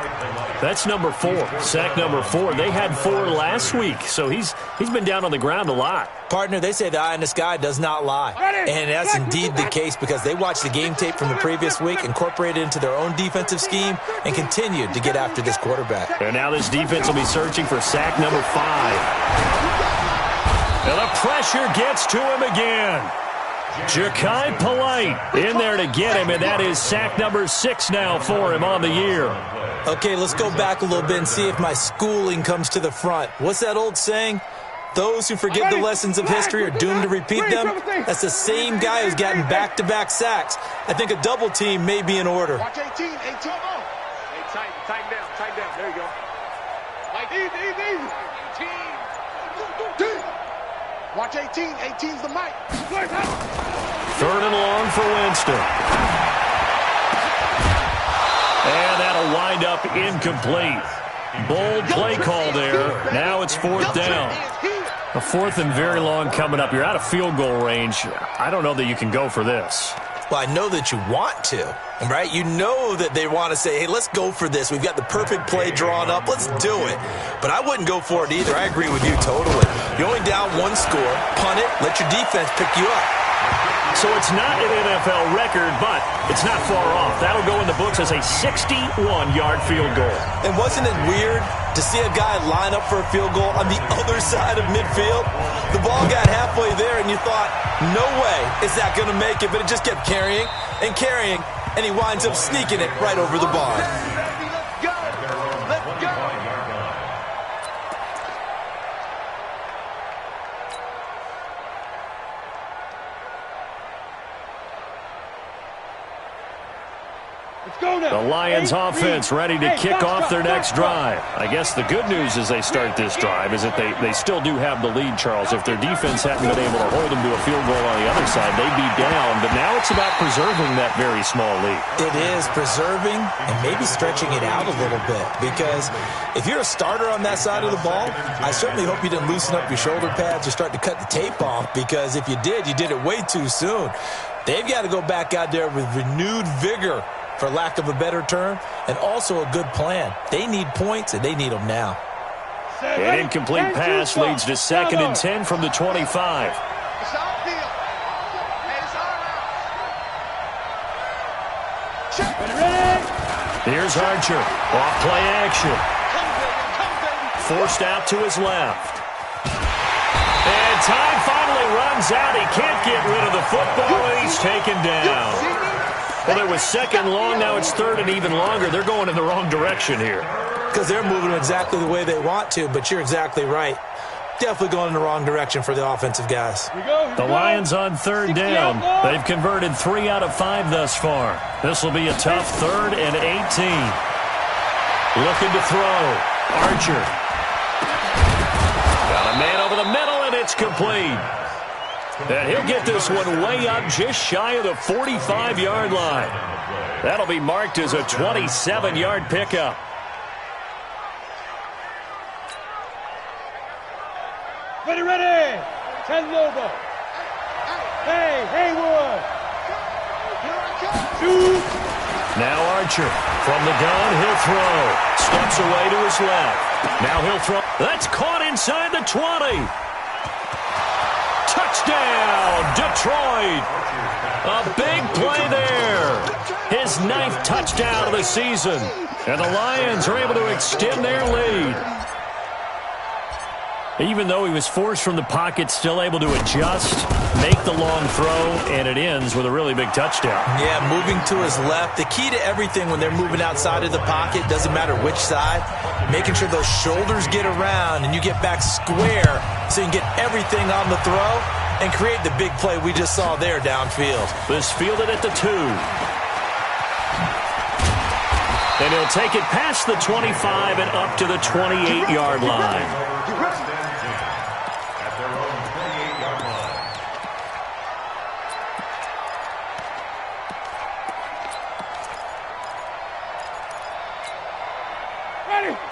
That's number 4, sack number 4. They had 4 last week, so he's been down on the ground a lot. Partner, they say the eye in the sky does not lie. And that's indeed the case because they watched the game tape from the previous week, incorporated it into their own defensive scheme, and continued to get after this quarterback. And now this defense will be searching for sack number 5. And the pressure gets to him again. Ja'Kai Polite in there to get him, and that is sack number 6 now for him on the year. Okay, let's go back a little bit and see if my schooling comes to the front. What's that old saying? Those who forget the lessons of history are doomed to repeat them. That's the same guy who's gotten back-to-back sacks. I think a double team may be in order. Watch 18. 18. Hey, tighten down. There you go. Like easy. 18. Watch 18. 18's the mic. 3rd and long for Winston. And that'll wind up incomplete. Bold play call there. Now it's 4th down. A 4th and very long coming up. You're out of field goal range. I don't know that you can go for this. Well, I know that you want to, right? You know that they want to say, hey, let's go for this. We've got the perfect play drawn up. Let's do it. But I wouldn't go for it either. I agree with you totally. You're only down 1 score. Punt it. Let your defense pick you up. So it's not an NFL record, but it's not far off. That'll go in the books as a 61-yard field goal. And wasn't it weird to see a guy line up for a field goal on the other side of midfield? The ball got halfway there, and you thought, no way is that going to make it, but it just kept carrying and carrying, and he winds up sneaking it right over the bar. The Lions offense ready to kick off their next drive. I guess the good news as they start this drive is that they still do have the lead, Charles. If their defense hadn't been able to hold them to a field goal on the other side, they'd be down. But now it's about preserving that very small lead. It is preserving and maybe stretching it out a little bit, because if you're a starter on that side of the ball, I certainly hope you didn't loosen up your shoulder pads or start to cut the tape off, because if you did it way too soon. They've got to go back out there with renewed vigor, for lack of a better term, and also a good plan. They need points, and they need them now. An incomplete pass leads to 2nd and 10 from the 25. Here's Archer. Off play action. Forced out to his left. And time finally runs out. He can't get rid of the football, and he's taken down. Well, it was 2nd long. Now it's 3rd and even longer. They're going in the wrong direction here. Because they're moving exactly the way they want to, but you're exactly right. Definitely going in the wrong direction for the offensive guys. The Lions on 3rd down. They've converted 3 out of 5 thus far. This will be a tough 3rd and 18. Looking to throw. Archer. Got a man over the middle, and it's complete. And he'll get this one way up just shy of the 45-yard line. That'll be marked as a 27-yard pickup. Ready. 10 Lobo. Hey, Haywood. Shoot. Now Archer from the gun. He'll throw. Steps away to his left. Now he'll throw. That's caught inside the 20. Touchdown, Detroit. A big play there. His 9th touchdown of the season. And the Lions are able to extend their lead. Even though he was forced from the pocket, still able to adjust, make the long throw, and it ends with a really big touchdown. Yeah, moving to his left. The key to everything when they're moving outside of the pocket, doesn't matter which side, making sure those shoulders get around and you get back square so you can get everything on the throw and create the big play we just saw there downfield. This fielded at the 2. And he'll take it past the 25 and up to the 28-yard line.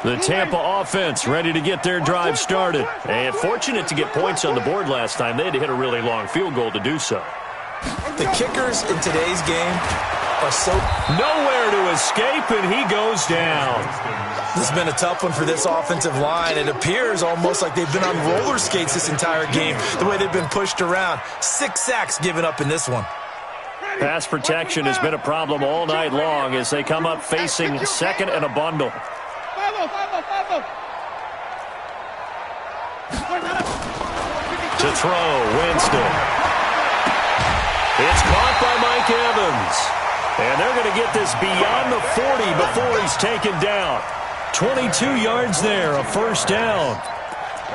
The Tampa offense ready to get their drive started. And fortunate to get points on the board last time. They had to hit a really long field goal to do so. The kickers in today's game are so... Nowhere to escape, and he goes down. This has been a tough one for this offensive line. It appears almost like they've been on roller skates this entire game, the way they've been pushed around. 6 sacks given up in this one. Pass protection has been a problem all night long as they come up facing 2nd and a bundle. To throw, Winston. It's caught by Mike Evans. And they're going to get this beyond the 40 before he's taken down. 22 yards there, a 1st down.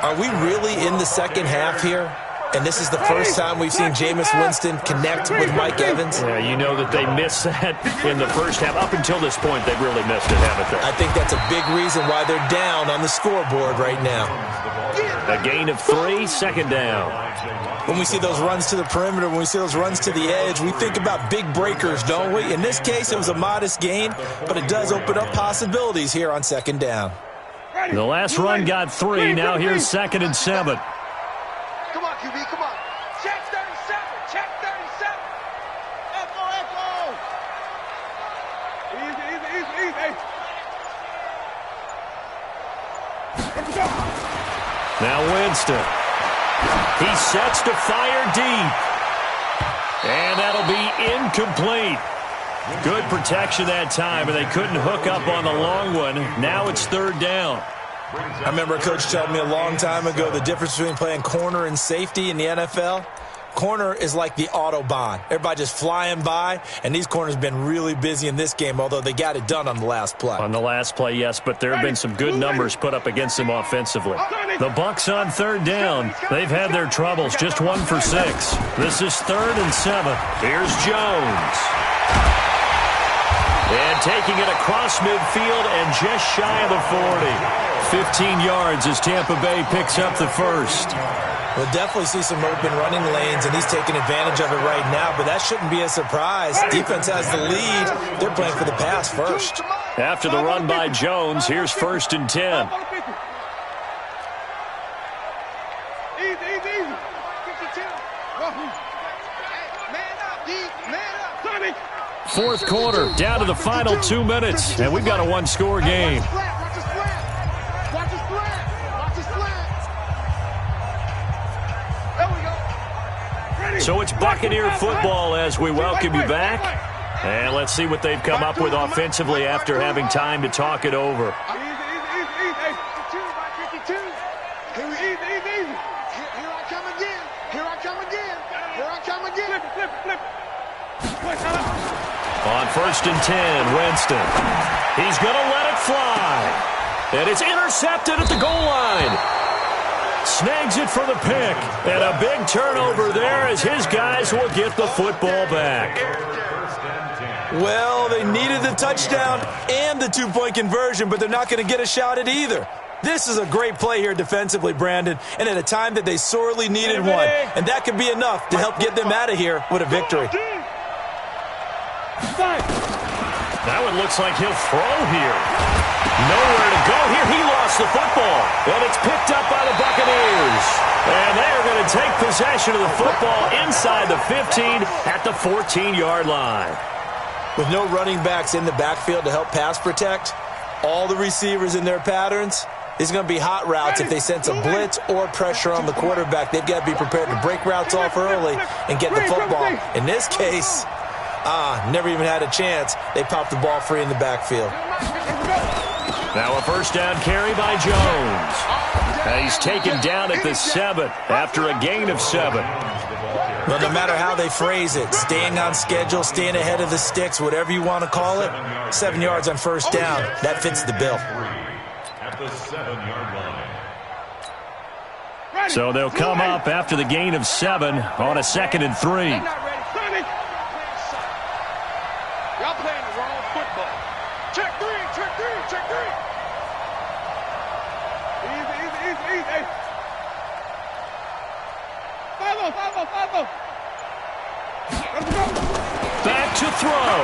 Are we really in the second half here? And this is the first time we've seen Jameis Winston connect with Mike Evans? Yeah, you know that they missed that in the first half. Up until this point, they've really missed it, haven't they? I think that's a big reason why they're down on the scoreboard right now. A gain of 3, 2nd down. When we see those runs to the perimeter, when we see those runs to the edge, we think about big breakers, don't we? In this case, it was a modest gain, but it does open up possibilities here on 2nd down. The last run got 3. Now here's 2nd and 7. Come on, QB, come on. Check 37, check 37. Echo. Easy. Now Winston. He sets to fire deep. incomplete. Good protection that time, and they couldn't hook up on the long one. Now it's third down. I remember a coach telling me a long time ago the difference between playing corner and safety in the NFL. Corner is like the Autobahn. Everybody just flying by, and these corners have been really busy in this game, although they got it done on the last play. On the last play, yes, but there have been some good numbers put up against them offensively. The Bucs on third down. They've had their troubles, just 1 for 6. This is 3rd and 7. Here's Jones. And taking it across midfield and just shy of the 40. 15 yards as Tampa Bay picks up the first. We'll definitely see some open running lanes, and he's taking advantage of it right now, but that shouldn't be a surprise. Defense has the lead. They're playing for the pass first. After the run by Jones, here's 1st and 10. Fourth quarter, down to the final 2 minutes, and we've got a 1-score game. So it's Buccaneer football as we welcome you back. And let's see what they've come up with offensively after having time to talk it over. Here I come again. Here I come again. Here I come again. Flip. On 1st and 10, Winston. He's going to let it fly. And it's intercepted at the goal line. Snags it for the pick. And a big turnover there as his guys will get the football back. Well, they needed the touchdown and the 2-point conversion, but they're not going to get a shot at either. This is a great play here defensively, Brandon, and at a time that they sorely needed one. And that could be enough to help get them out of here with a victory. Now it looks like he'll throw here. Nowhere to go here. He lost the football. And it's picked up by the Buccaneers. And they are going to take possession of the football inside the 15 at the 14-yard line. With no running backs in the backfield to help pass protect, all the receivers in their patterns, it's going to be hot routes if they sense a blitz or pressure on the quarterback. They've got to be prepared to break routes off early and get the football. In this case, never even had a chance. They popped the ball free in the backfield. Now a first down carry by Jones. He's taken down at the 7 after a gain of 7. Well, no matter how they phrase it, staying on schedule, staying ahead of the sticks, whatever you want to call it, 7 yards on first down, that fits the bill. At the 7-yard line. So they'll come up after the gain of 7 on a 2nd and 3. Y'all playing the wrong football. Check 3. Easy. 5-0. Back to throw.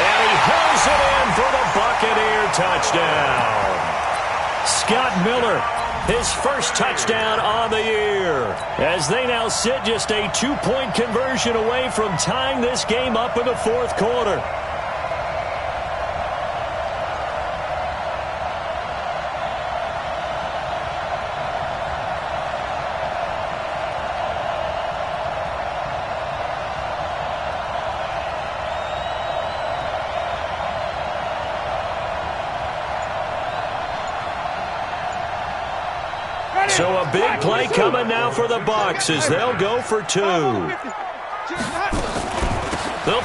And he hauls it in for the Buccaneer touchdown. Scott Miller, his first touchdown on the year. As they now sit just a 2-point conversion away from tying this game up in the fourth quarter. So a big play coming now for the Bucs as they'll go for 2. They'll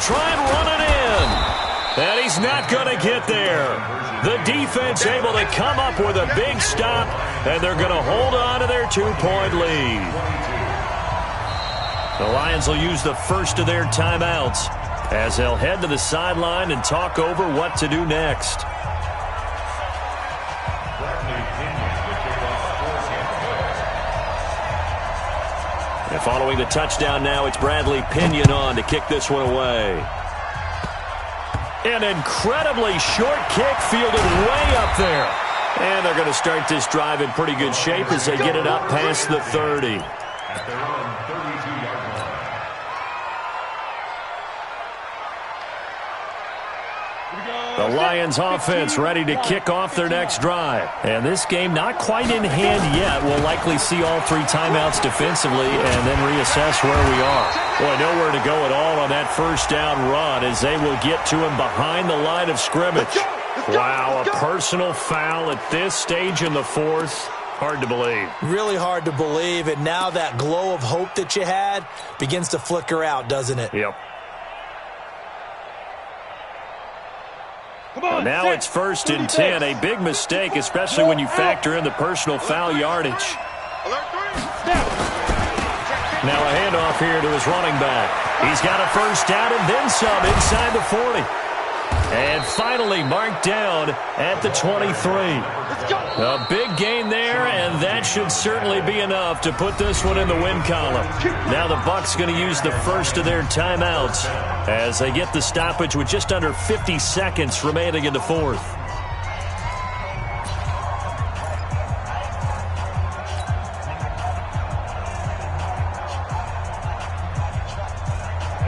try and run it in. And he's not going to get there. The defense able to come up with a big stop, and they're going to hold on to their 2-point lead. The Lions will use the first of their timeouts as they'll head to the sideline and talk over what to do next. And following the touchdown now, it's Bradley Pinion on to kick this one away. An incredibly short kick fielded way up there. And they're going to start this drive in pretty good shape as they get it up past the 30. At their own 32-yard line. Here we go. The Lions offense ready to kick off their next drive. And this game not quite in hand yet. We'll likely see all 3 timeouts defensively and then reassess where we are. Boy, nowhere to go at all on that first down run as they will get to him behind the line of scrimmage. Wow, a personal foul at this stage in the fourth. Hard to believe. Really hard to believe, and now that glow of hope that you had begins to flicker out, doesn't it? Yep. Well, now it's 1st and 10. A big mistake, especially when you factor in the personal foul yardage. Now a handoff here to his running back. He's got a first down and then some inside the 40. And finally marked down at the 23. A big gain there, and that should certainly be enough to put this one in the win column. Now the Bucs going to use the first of their timeouts as they get the stoppage with just under 50 seconds remaining in the fourth.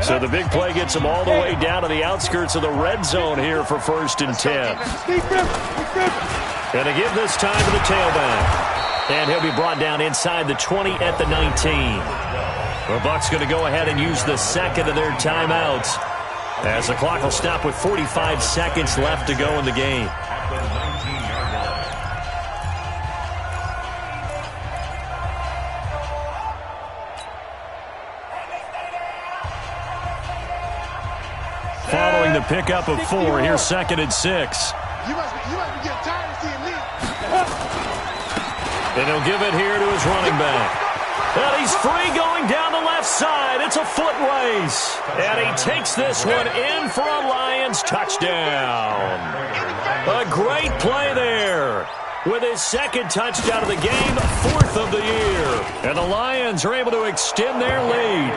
So the big play gets him all the way down to the outskirts of the red zone here for 1st and 10. And to give this time to the tailback. And he'll be brought down inside the 20 at the 19. The Bucs going to go ahead and use the second of their timeouts as the clock will stop with 45 seconds left to go in the game. Following the pickup of 4, here's 2nd and 6. You must be getting tired of seeing me. And he'll give it here to his running back. And he's free going down the left side. It's a foot race. And he takes this one in for a Lions touchdown. A great play there. With his 2nd touchdown of the game, 4th of the year. And the Lions are able to extend their lead.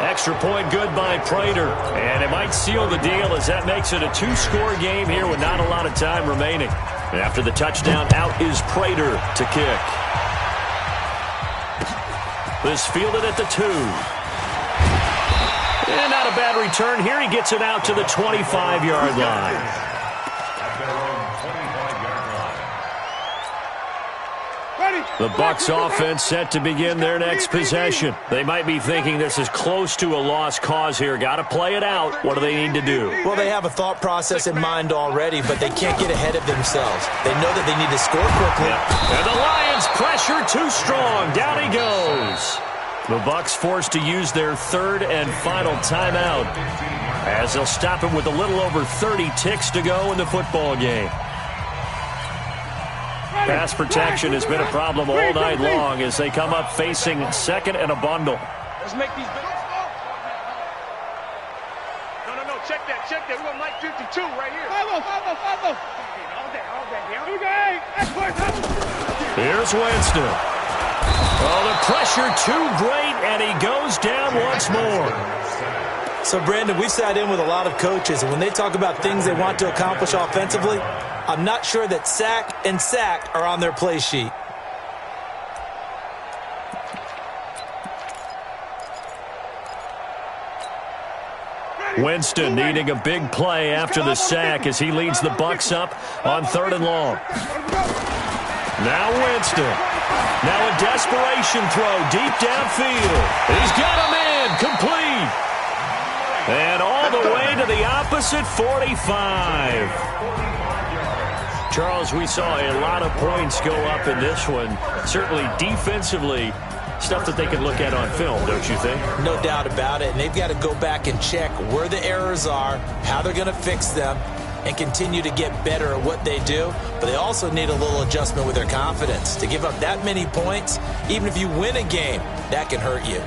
Extra point good by Prater. And it might seal the deal as that makes it a 2-score game here with not a lot of time remaining. After the touchdown, out is Prater to kick. This fielded at the 2. And not a bad return here. He gets it out to the 25-yard line. The Bucs offense set to begin their next possession. They might be thinking this is close to a lost cause here. Got to play it out. What do they need to do? Well, they have a thought process in mind already, but they can't get ahead of themselves. They know that they need to score quickly. And the Lions pressure too strong. Down he goes. The Bucs forced to use their 3rd and final timeout as they'll stop him with a little over 30 ticks to go in the football game. Pass protection has been a problem all night long as they come up facing 2nd and a bundle. Let's make these big. No, check that. We got Mike 52 right here. 5-0. All day. Here's Winston. Oh, the pressure too great, and he goes down once more. So, Brandon, we've sat in with a lot of coaches, and when they talk about things they want to accomplish offensively, I'm not sure that sack and sacked are on their play sheet. Winston needing a big play after the sack as he leads the Bucs up on 3rd and long. Now Winston. Now a desperation throw deep downfield. He's got him in. Complete. And all the way to the opposite 45. Charles, we saw a lot of points go up in this one. Certainly defensively, stuff that they can look at on film, don't you think? No doubt about it. And they've got to go back and check where the errors are, how they're going to fix them, and continue to get better at what they do. But they also need a little adjustment with their confidence. To give up that many points, even if you win a game, that can hurt you.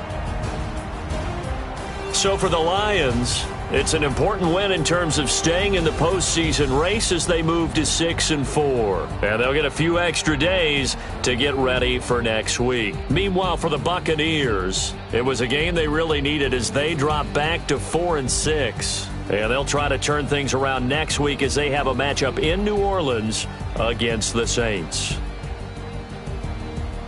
So for the Lions, it's an important win in terms of staying in the postseason race as they move to 6-4. And they'll get a few extra days to get ready for next week. Meanwhile, for the Buccaneers, it was a game they really needed as they drop back to 4-6. And they'll try to turn things around next week as they have a matchup in New Orleans against the Saints.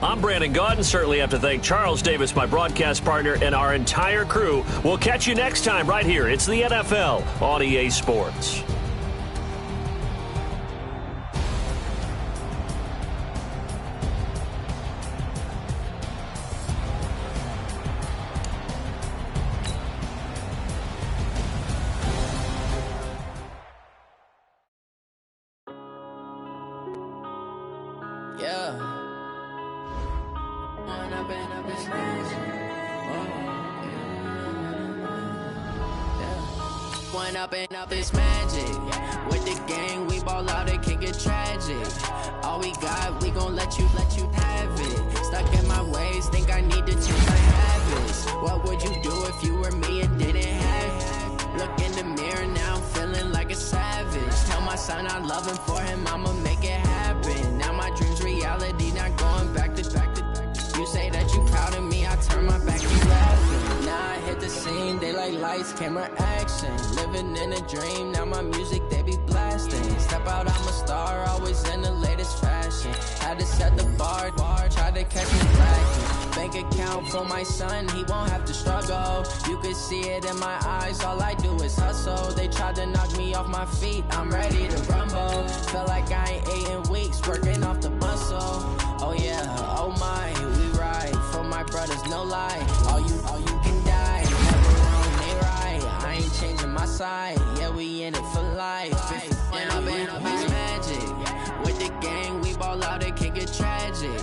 I'm Brandon Gaudin. Certainly have to thank Charles Davis, my broadcast partner, and our entire crew. We'll catch you next time right here. It's the NFL on EA Sports. Yeah. One up and up is magic. With the gang, we ball out, it can get tragic. All we got, we gon' let you have it. Stuck in my ways, think I need to change my habits. What would you do if you were me and didn't have it? Look in the mirror now, I'm feeling like a savage. Tell my son I love him, for him I'ma make it happen. Now my dream's reality, not going back to. You say that you proud of me, I turn my back, you laughing. Now I hit the scene, they like lights, camera, action. Living in a dream, now my music, they be blasting. Step out, I'm a star, always in the latest fashion. Had to set the bar, try to catch me lacking. Bank account for my son, he won't have to struggle. You could see it in my eyes, all I do is hustle. They tried to knock me off my feet, I'm ready to rumble. Feel like I ain't ate in weeks, working off the muscle. Oh yeah, oh my, we ride for my brothers, no lie. All you can die, never wrong, they right. I ain't changing my side, yeah, we in it for life. When up and up is magic. With the gang, we ball out, it can get tragic.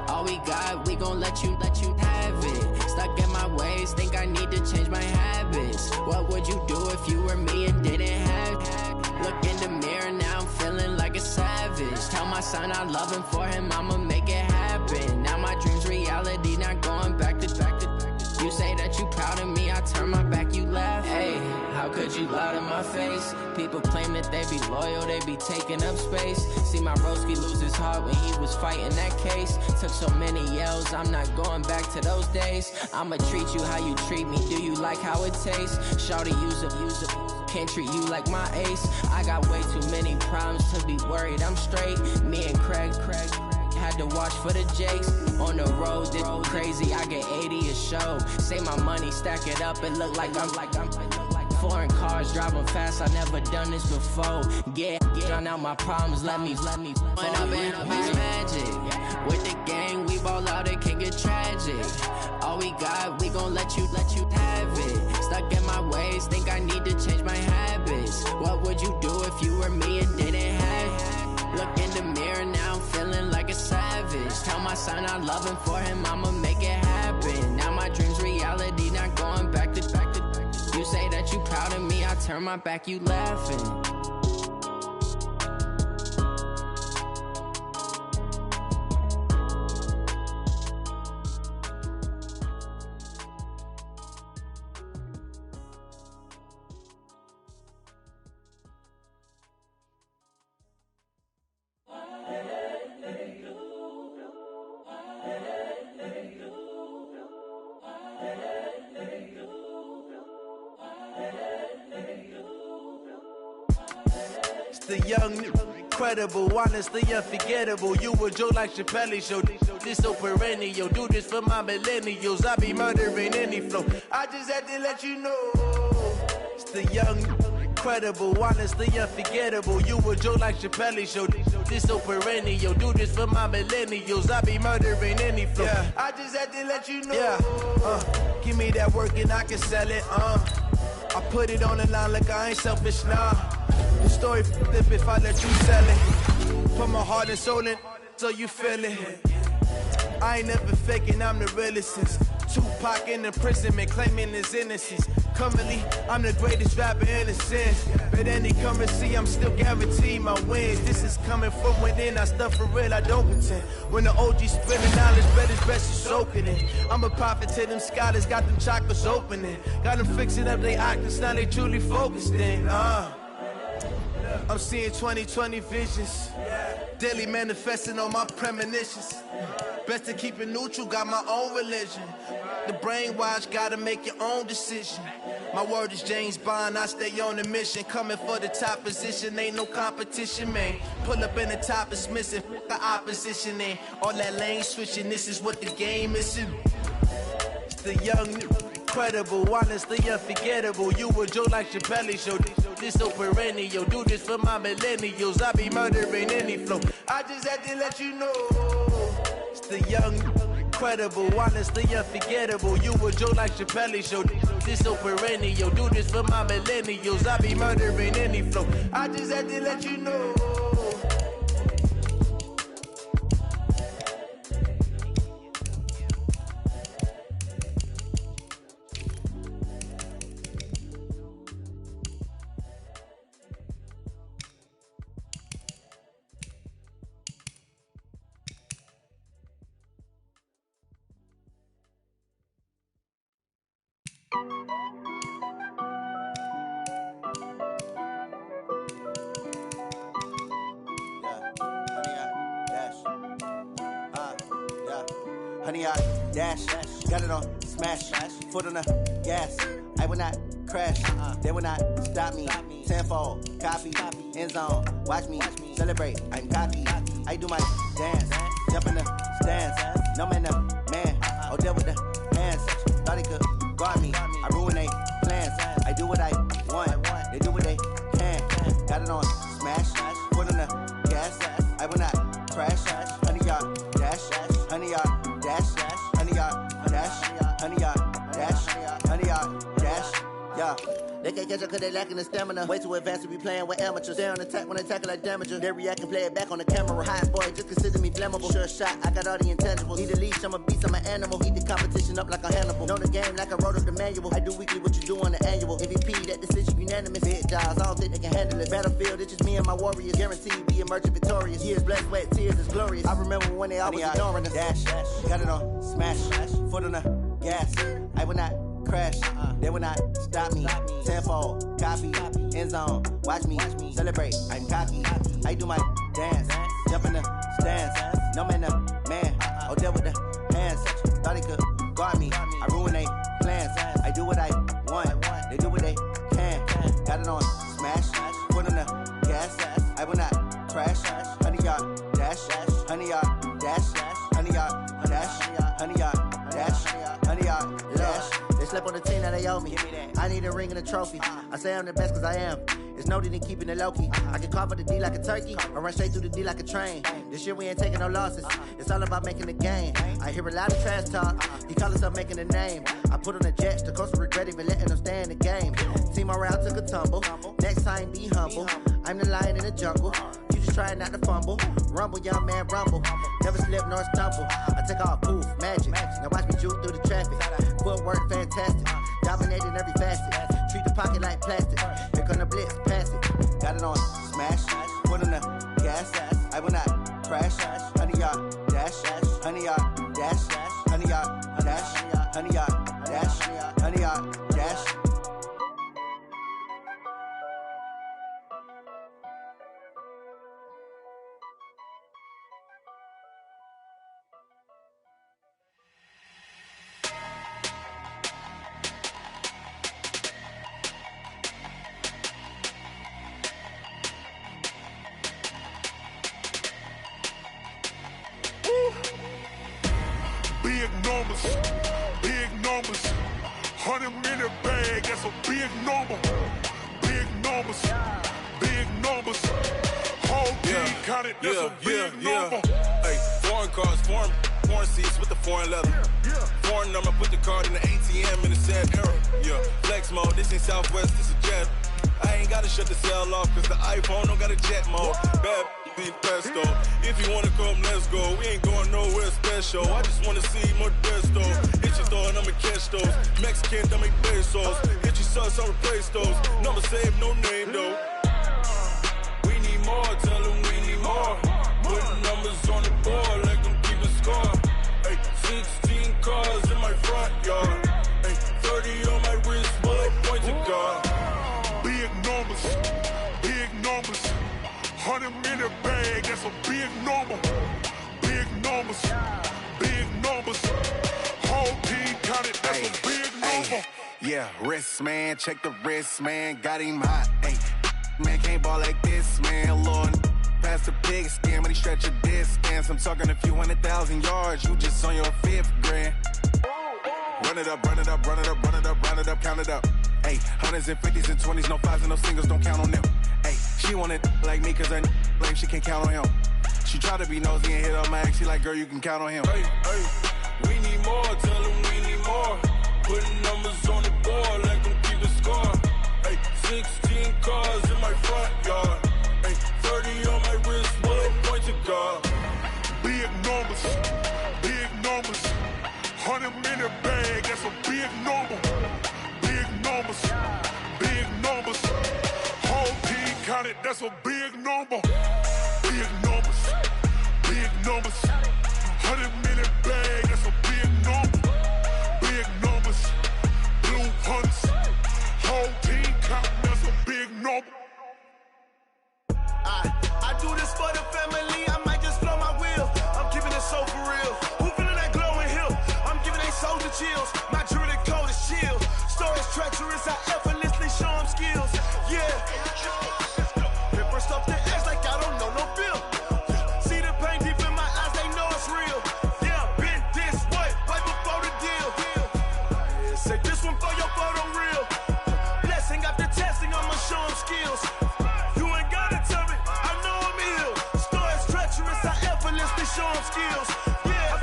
All we got, we gon' let you have it. Stuck in my ways, think I need to change my habits. What would you do if you were me and didn't have it? Look in the mirror, now I'm feeling like a savage. Tell my son I love him, for him I'ma make it happen. Now my dream's reality, not going back to. You say that you proud of me, I turn my back, you laugh. Hey, how could you lie to my face? People claim that they be loyal, they be taking up space. See my broski lose his heart when he was fighting that case. Took so many yells, I'm not going back to those days. I'ma treat you how you treat me, do you like how it tastes? Shawty, use up, can't treat you like my ace. I got way too many problems to be worried, I'm straight. Me and Craig had to watch for the Jakes. On the road, this crazy, I get 80 a show. Say my money, stack it up, it look like I'm foreign cars, driving fast, I never done this before. Get drown out my problems, let me When up and up is magic. With the gang, we ball out, it can get tragic. All we got, we gon' let you have it. Stuck in my ways, think I need to change my habits. What would you do if you were me and didn't have it? Look in the mirror, now I'm feeling like a savage. Tell my son I love him, for him I'ma make it happen. Now my dream's reality, not going back to. You say that you proud of me, I turn my back, you laughing. The young, incredible, honestly unforgettable. You a Joe like Chappelle show. This so perennial. Do this for my millennials. I be murdering any flow. I just had to let you know. It's the young, incredible, honestly unforgettable. You a Joe like Chappelle show. This so perennial. Do this for my millennials. I be murdering any flow. Yeah. I just had to let you know. Yeah. Give me that work and I can sell it. I put it on the line like I ain't selfish, nah. The story flip if I let you sell it. Put my heart and soul in so you feel it. I ain't never faking, I'm the realest since Tupac in imprisonment, claiming his innocence. Currently, I'm the greatest rapper in a sense. But any currency, I'm still guaranteed my wins. This is coming from within, I stuff for real, I don't pretend. When the OG spreading knowledge, bet it's best you soaking it. I'm a prophet to them scholars, got them chakras opening. Got them fixing up they octaves, now they truly focused in. I'm seeing 2020 visions, daily manifesting on my premonitions. Best to keep it neutral, got my own religion. The brainwash, gotta make your own decision. My word is James Bond, I stay on the mission. Coming for the top position, ain't no competition, man. Pull up in the top, it's missing, the opposition in. All that lane switching, this is what the game is. It's the young, incredible, honestly unforgettable. You a Joe like Chappelle show. This so perennial. Do this for my millennials. I be murdering any flow. I just had to let you know. It's the young, incredible, honestly unforgettable. You a Joe like Chappelle show. This so perennial. Do this for my millennials. I be murdering any flow. I just had to let you know. 100 yard dash. Got it on smash. Foot on the gas. I will not crash. They will not stop me. Tenfold, copy, end zone. Watch me celebrate. I'm cocky. I do my dance. Jump in the stands. No man, no man. Oh, deal with the hands. Thought he could guard me. I ruin they plans. I do what I want. They do what they can. Got it on smash. Foot on the gas. I will not crash. 100 yard dash. 100 yard dash. 100 yard dash. 100 yard dash. 100 yard dash. Yeah. They can't catch up cause they lacking the stamina. Way too advanced to be playing with amateurs. Stay on attack when attacking like damager. They react and play it back on the camera. Hot boy, just consider me flammable. Sure shot, I got all the intangibles. Need a leash, I'm a beast, I'm an animal. Heat the competition up like a Hannibal. Know the game like I wrote up the manual. I do weekly what you do on the annual. MVP, that decision unanimous. Big jobs, I don't think they can handle it. Battlefield, it's just me and my warriors. Guaranteed be emerging victorious. Years, blood, sweat, tears, it's glorious. I remember when they always ignoring us. Dash, got it on smash. Foot on the gas. I will not crash. They will not stop me. Tenfold, copy, end zone. Watch me celebrate. I'm cocky. I do my dance. Jump in the stands. No man, no man. Oh, deal with the hands. Thought he could guard me. I ruin they plans. I do what I want. They do what they can. Got it on smash. Foot on the gas. I will not crash. 100 yard dash. 100 yard dash. 100 yard dash. 100 yard dash. 100 yard dash. They slept on the team that they owe me. I need a ring and a trophy. I say I'm the best cause I am. It's no need in keeping it low-key. I can carve up the D like a turkey or run straight through the D like a train. This year we ain't taking no losses. It's all about making the game. I hear a lot of trash talk. He call himself making a name. I put on the Jets. The coach will regret even letting them stay in the game. Team morale took a tumble. Next time be humble. I'm the lion in the jungle. You just trying not to fumble. Rumble, young man, rumble. Never slip nor stumble. I take off, poof, magic. Now watch me juke through the traffic. Footwork fantastic. Dominating every facet. Treat the pocket like plastic. Here come the blitz, pass it. Got it on smash. Foot on the gas. I will not crash. 100 yard dash. 100 yard dash. 100 yard dash. 100 yard dash. 100 yard dash. Big numbers, 100-minute bag, that's a big number. Big numbers, whole team counted, that's a big number. Hey, foreign cars, foreign seats with the foreign leather. Foreign number, put the card in the ATM in the sad era. Yeah, flex mode, this ain't Southwest, this is jet. I ain't gotta shut the cell off, cause the iPhone don't got a jet mode. Bad be pesto. If you wanna come, let's go. We ain't going nowhere special. I just wanna see more Modesto. Hit your door and I'ma catch those. Mexican, dummy pesos. Hit your sus, I'll replace those. Number saved, no name though. We need more, tell them we need more. Putting numbers on the board, like them keeping score. Hey, 16 cars in my front yard. Hey, 30 on my wrist, bullet point to God. Big numbers, 100-minute bag, that's a big number. Big numbers, whole team counted, that's a big number. Yeah, wrist man, check the wrist man, got him hot. Hey, man can't ball like this, man. Lord, past the pig skin, when he stretch a distance. I'm talking a few 100,000 yards, you just on your 5th grand. Run it up, count it up. Hey, hundreds and 50s and 20s, no 5s and no singles, don't count on them. Hey, she wanted like me cause her like she can't count on him. She tried to be nosy and hit her max, she like, girl, you can count on him. Hey, we need more, tell them we need more. Putting numbers on the board like them keeping score. Hey, 16 cars in my front yard. Hey, 30 on my wrist, bullet point to God. Big numbers, 100-minute bag, that's a big number. Big numbers, whole team counted, that's a big number. Big numbers, 100-minute bag, that's a big number. Big numbers, blue hunts, whole team counting, that's a big number. I do this for the family, I might just blow my wheel. I'm keeping it so for real. Who feeling that glowing hill? treacherous, I effortlessly show them skills. Yeah. Hit first off the edge like I don't know no bill. See the pain deep in my eyes, they know it's real. Yeah, been this way, right before the deal. Say this one for your photo real. Blessing after testing, I'ma show them skills. You ain't gotta tell me, I know I'm ill. Story's treacherous, I effortlessly show them skills. Yeah,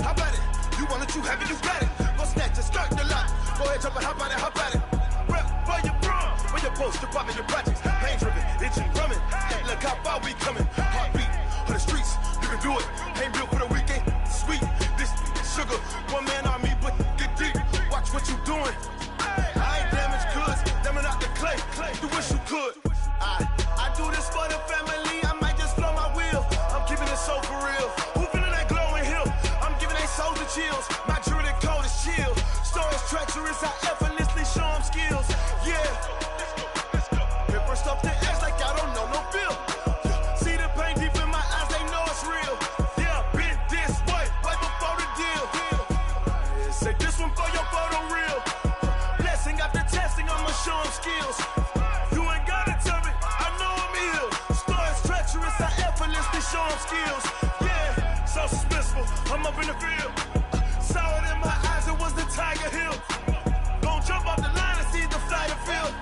how about it? You want it, you have it, you got it. Go snatch it, start the lot. Go ahead, jump it, hop on it. Rep for your prom, for your poster, popping your projects. Pain driven, itching, drumming. Hey, look how far we coming. Heartbeat on the streets, you can do it. Ain't built for the weekend, sweet. This sugar, one man army, but get deep. Watch what you doing. I ain't damaged goods, damn it out the clay. You wish you could. I do this for the family. I might just blow my wheel. I'm keeping it so for real. Who feeling that glowing hill? I'm giving they souls the chills. My jewelry code is chill. Stories treacherous, I effortlessly show them skills. Yeah. Hit first off the edge like I don't know no bill. See the pain deep in my eyes, they know it's real. Yeah, been this way, right before the deal. Say this one for your photo real. Blessing after testing, I'ma show them skills. You ain't gotta tell me, I know I'm ill. Stories treacherous, I effortlessly show them skills. Yeah, so suspenseful, I'm up in the field. Saw it in my eyes, it was the Tiger Hill. Gon' jump off the line and see the flight of field.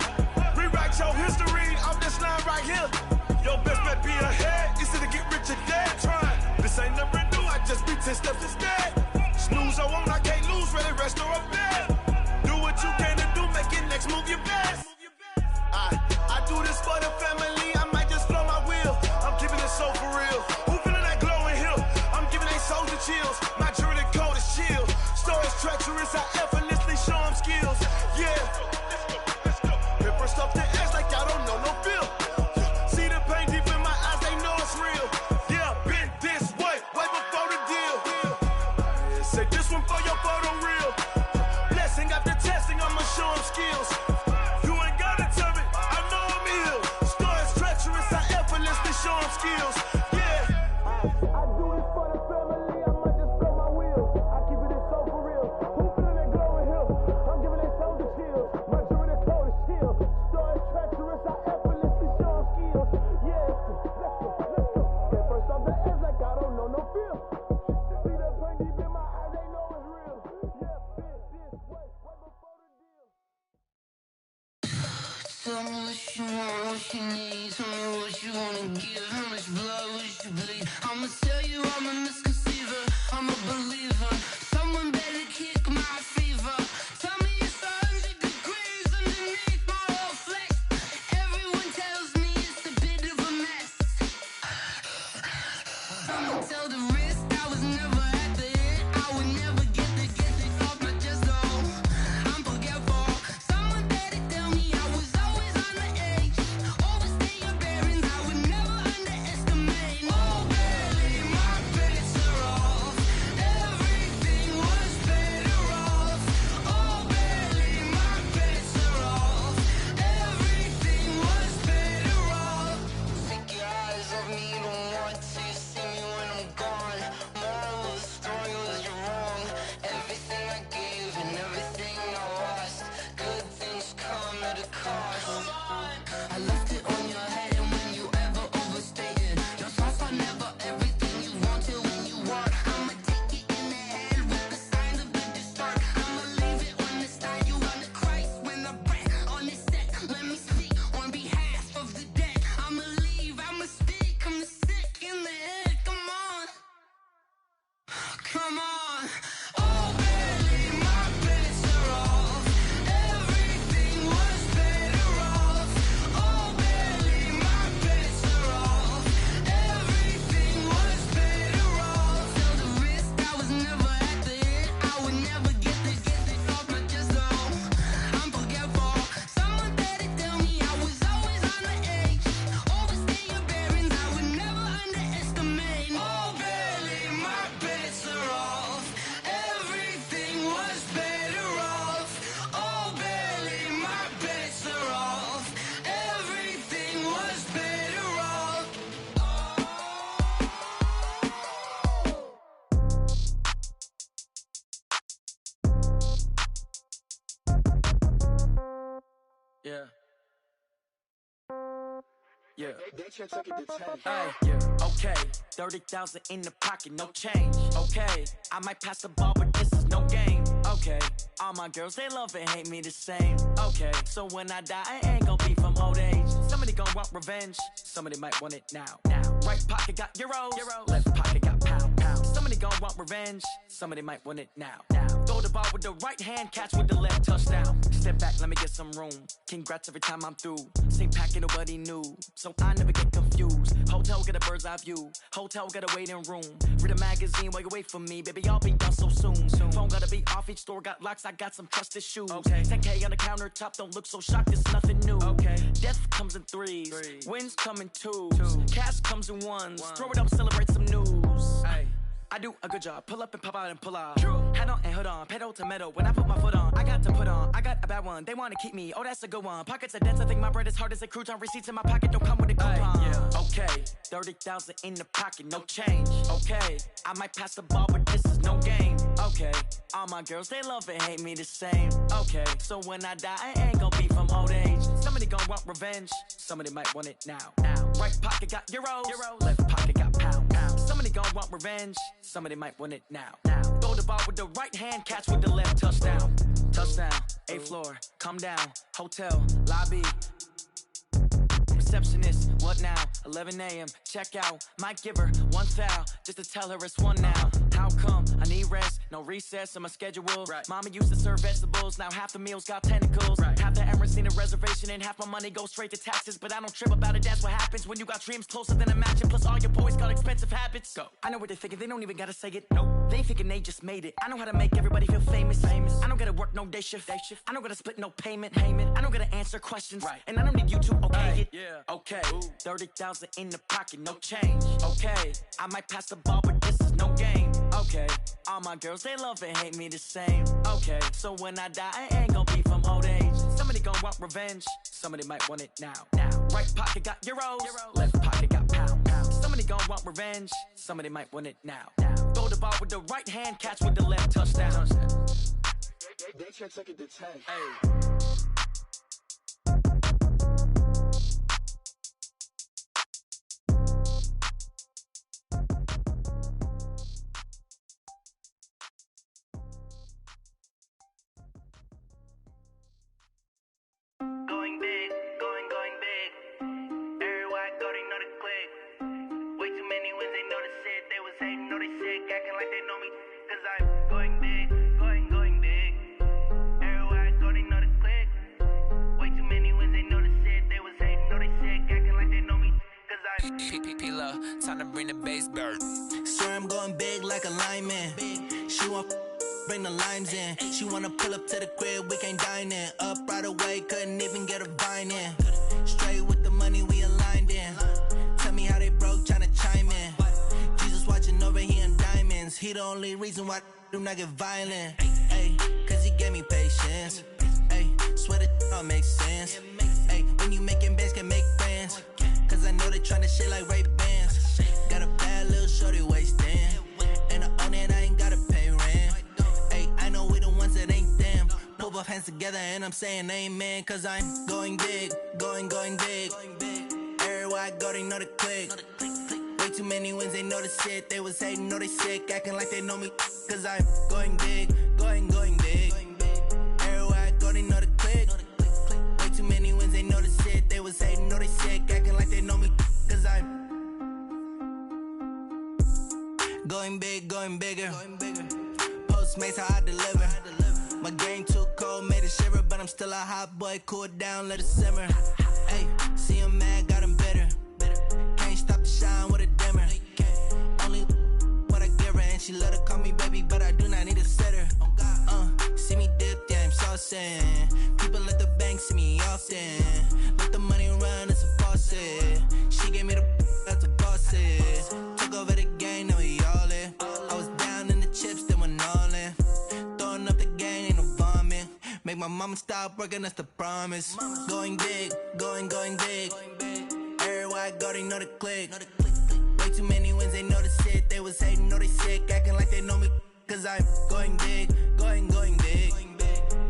Rewrite your history off this line right here. Your best bet be ahead, easy to get rich or dead. Trying, this ain't never new, I just be 10 steps instead. Snooze, I won't, I can't lose, ready, rest or a bed. Do what you can to do, make it next move your best. I do this for the family, I might just blow my wheel. I'm keeping it so for real. Who feeling that glowing hill? I'm giving they souls the chills. My jewelry code is chill. Stories treacherous, I effortlessly show them skills. Yeah. Hit first off the edge like I don't know no bill. See the pain deep in my eyes, they know it's real. Yeah, been this way, right before the deal. Say this one for your photo real. Blessing after testing, I'ma show them skills. You ain't gotta tell me, I know I'm ill. Stories treacherous, I effortlessly show them skills. Yeah. I do this for the family, I might just blow my wheel. I keep it so for real. Who feeling that glowing hill? I'm giving they souls the chills. My jewelry code is chill. Stories treacherous, I effortlessly show them skills. Yeah, let's go. Hit first off the edge like I don't know no feel. See that pain deep in my eyes, they know it's real. Yeah, been this way, right before the deal. Tell me what you want, what you need. Tell me what you wanna give. How much blood would you bleed? I'ma tell you I'm a misconceiver. I'm a believer. Someone better kick my fever. Tell me it's 100 degrees underneath my whole flesh. Everyone tells me it's a bit of a mess. Someone tell the risk I was never at the end. I would never get the off my chest though. I'm forgetful. Someone better tell me I was always on the edge. Overstay your bearings, I would never underage. Yeah. Yeah. Hey, okay, 30,000 in the pocket, no change. Okay, I might pass the ball, but this is no game. Okay, all my girls, they love and hate me the same. Okay, so when I die, I ain't gon' be from old age. Somebody gon' want revenge, somebody might want it now. Right pocket got euros, left pocket got pound. Somebody gon' want revenge, somebody might want it now. Throw the ball with the right hand, catch with the left, touchdown. Step back, let me get some room. Congrats every time I'm through. Same packet, nobody knew, so I never get confused. Hotel get a bird's eye view. Hotel get a waiting room. Read a magazine while you wait for me, baby. I'll be done so soon. Phone gotta be off. Each store got locks. I got some trusted shoes. 10K on the countertop. Don't look so shocked. It's nothing new. Death comes in threes. Wins come in twos. Cash comes in ones. Throw it up, celebrate some news. I do a good job. Pull up and pop out and pull out. Head on and hood on. Pedal to metal. When I put my foot on, I got to put on. I got a bad one. They want to keep me. Oh, that's a good one. Pockets are dense. I think my bread is hard as a crouton. Receipts in my pocket don't come with a coupon. Okay, 30,000 in the pocket, no change. Okay, I might pass the ball, but this is no game. Okay, all my girls, they love and hate me the same. Okay, so when I die, I ain't gon' be from old age. Somebody gon' want revenge. Somebody might want it now. Right pocket got euros. Left pocket got pound. Somebody gon' want revenge. Somebody might want it now. Throw the ball with the right hand, catch with the left, touchdown. Touchdown, 8th floor, come down. Hotel, lobby. Receptionist, what now? 11 a.m., check out. Might give her one foul, just to tell her it's one now. How come? I need rest, no recess in my schedule. Mama used to serve vegetables, now half the meals got tentacles. Half the Emirates need a reservation and half my money goes straight to taxes. But I don't trip about it, that's what happens when you got dreams closer than a matching. Plus all your boys got expensive habits. Go. I know what they're thinking, they don't even gotta say it. Nope. They thinking they just made it. I know how to make everybody feel famous. I don't gotta work no day shift. I don't gotta split no payment. I don't gotta answer questions. And I don't need you to okay it. Okay, 30,000 in the pocket, no change. Okay, I might pass the ball, but this is no game. Okay, all my girls, they love and hate me the same. Okay, so when I die, I ain't gon' be from old age. Somebody gon' want revenge, somebody might want it now. Right pocket got euros, left pocket got pound. Somebody gon' want revenge, somebody might want it now. Throw the ball with the right hand, catch with the left, touchdown. They can't take it to 10. Going big, going big. Everywhere I go, they know the click. Way too many wins, they know the shit. They was hating, know they sick, acting like they know me. Cause I'm going big, going big. Everywhere I go, they know the click. Way too many wins, they know the shit. They was hating, know they sick, acting like they know me. Cause I'm P-P-P-Lo, time to bring the bass back. swear I'm going big like a lineman. She want bring the limes in. She wanna pull up to the crib, we can't dine in. Up right away, couldn't even get a vine in. Straight with the money we aligned in. Tell me how they broke, tryna chime in. Jesus watching over here in diamonds. He the only reason why I do not get violent. Ay, cause he gave me patience. Ay, swear that all makes sense. Ay, when you making bands, can make friends. Cause I know they tryna shit like Ray-Bans. Got a bad little shorty wasting. And I own it, I ain't gotta pay rent. Ay, I know we the ones that ain't them. Pull both hands together and I'm saying amen. Cause I'm going big, going big. Everywhere I go, they know the click. Way too many wins, they know the shit. They was hating, know they sick, acting like they know me. Cause I'm going big, going big. Everywhere I go, they know the click. Way too many wins, they know the shit. They was hating, know they sick, acting like they know me. Cause I'm going big, going bigger. Postmates, how I deliver. My game too cold, made it shiver. But I'm still a hot boy, cool it down, let it simmer. Hey, see him mad, got him bitter. Can't stop the shine with a dimmer. Only what I give her, and she let her call me baby, but I do not need a sitter. See me dip, yeah, I'm saucing. People at the bank see me often. Let the money run, it's a faucet. She gave me the that's a boss it. Took over the game, now we all in. I was down in the chips, then went all in. Throwing up the gang, ain't no vomit. Make my mama stop working, that's the promise. Going big, going big. Everywhere I go, they know the click. Way too many wins, they know the shit. They was hating, know they sick, acting like they know me. Cause I'm going big, going big.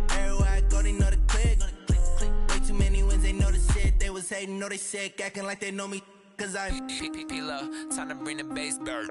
Everywhere I go, they know the click. Way too many was hating, know they sick, acting like they know me, cause I'm P-Lo, time to bring the bass back.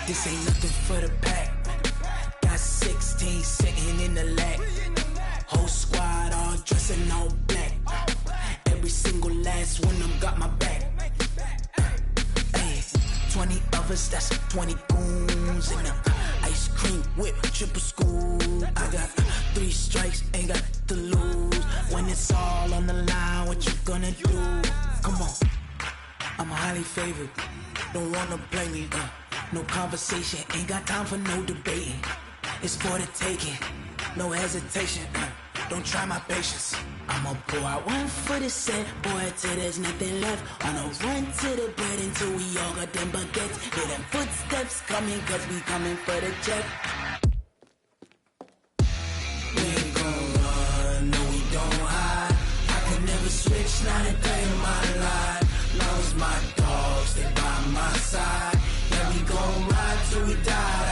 This ain't nothing for the pack. Got 16 sitting in the lag. Whole squad all dressing all black. Every single last one of them got my back. Ay, 20 of us, that's 20 goons in them. Ice cream whip, triple school. I got 3 strikes, ain't got to lose. When it's all on the line, what you gonna do? Come on, I'm highly favored. Don't wanna play me, no conversation, ain't got time for no debating. It's for the taking, no hesitation. Don't try my patience. I'ma pour out one for the set, boy, till there's nothing left. On a run to the bread until we all got them baguettes. Hear them footsteps coming, cause we coming for the check. We ain't gon' run, no we don't hide. I can never switch, not a day in my life. Long as my dogs, they by my side. Yeah, we gon' ride till we die.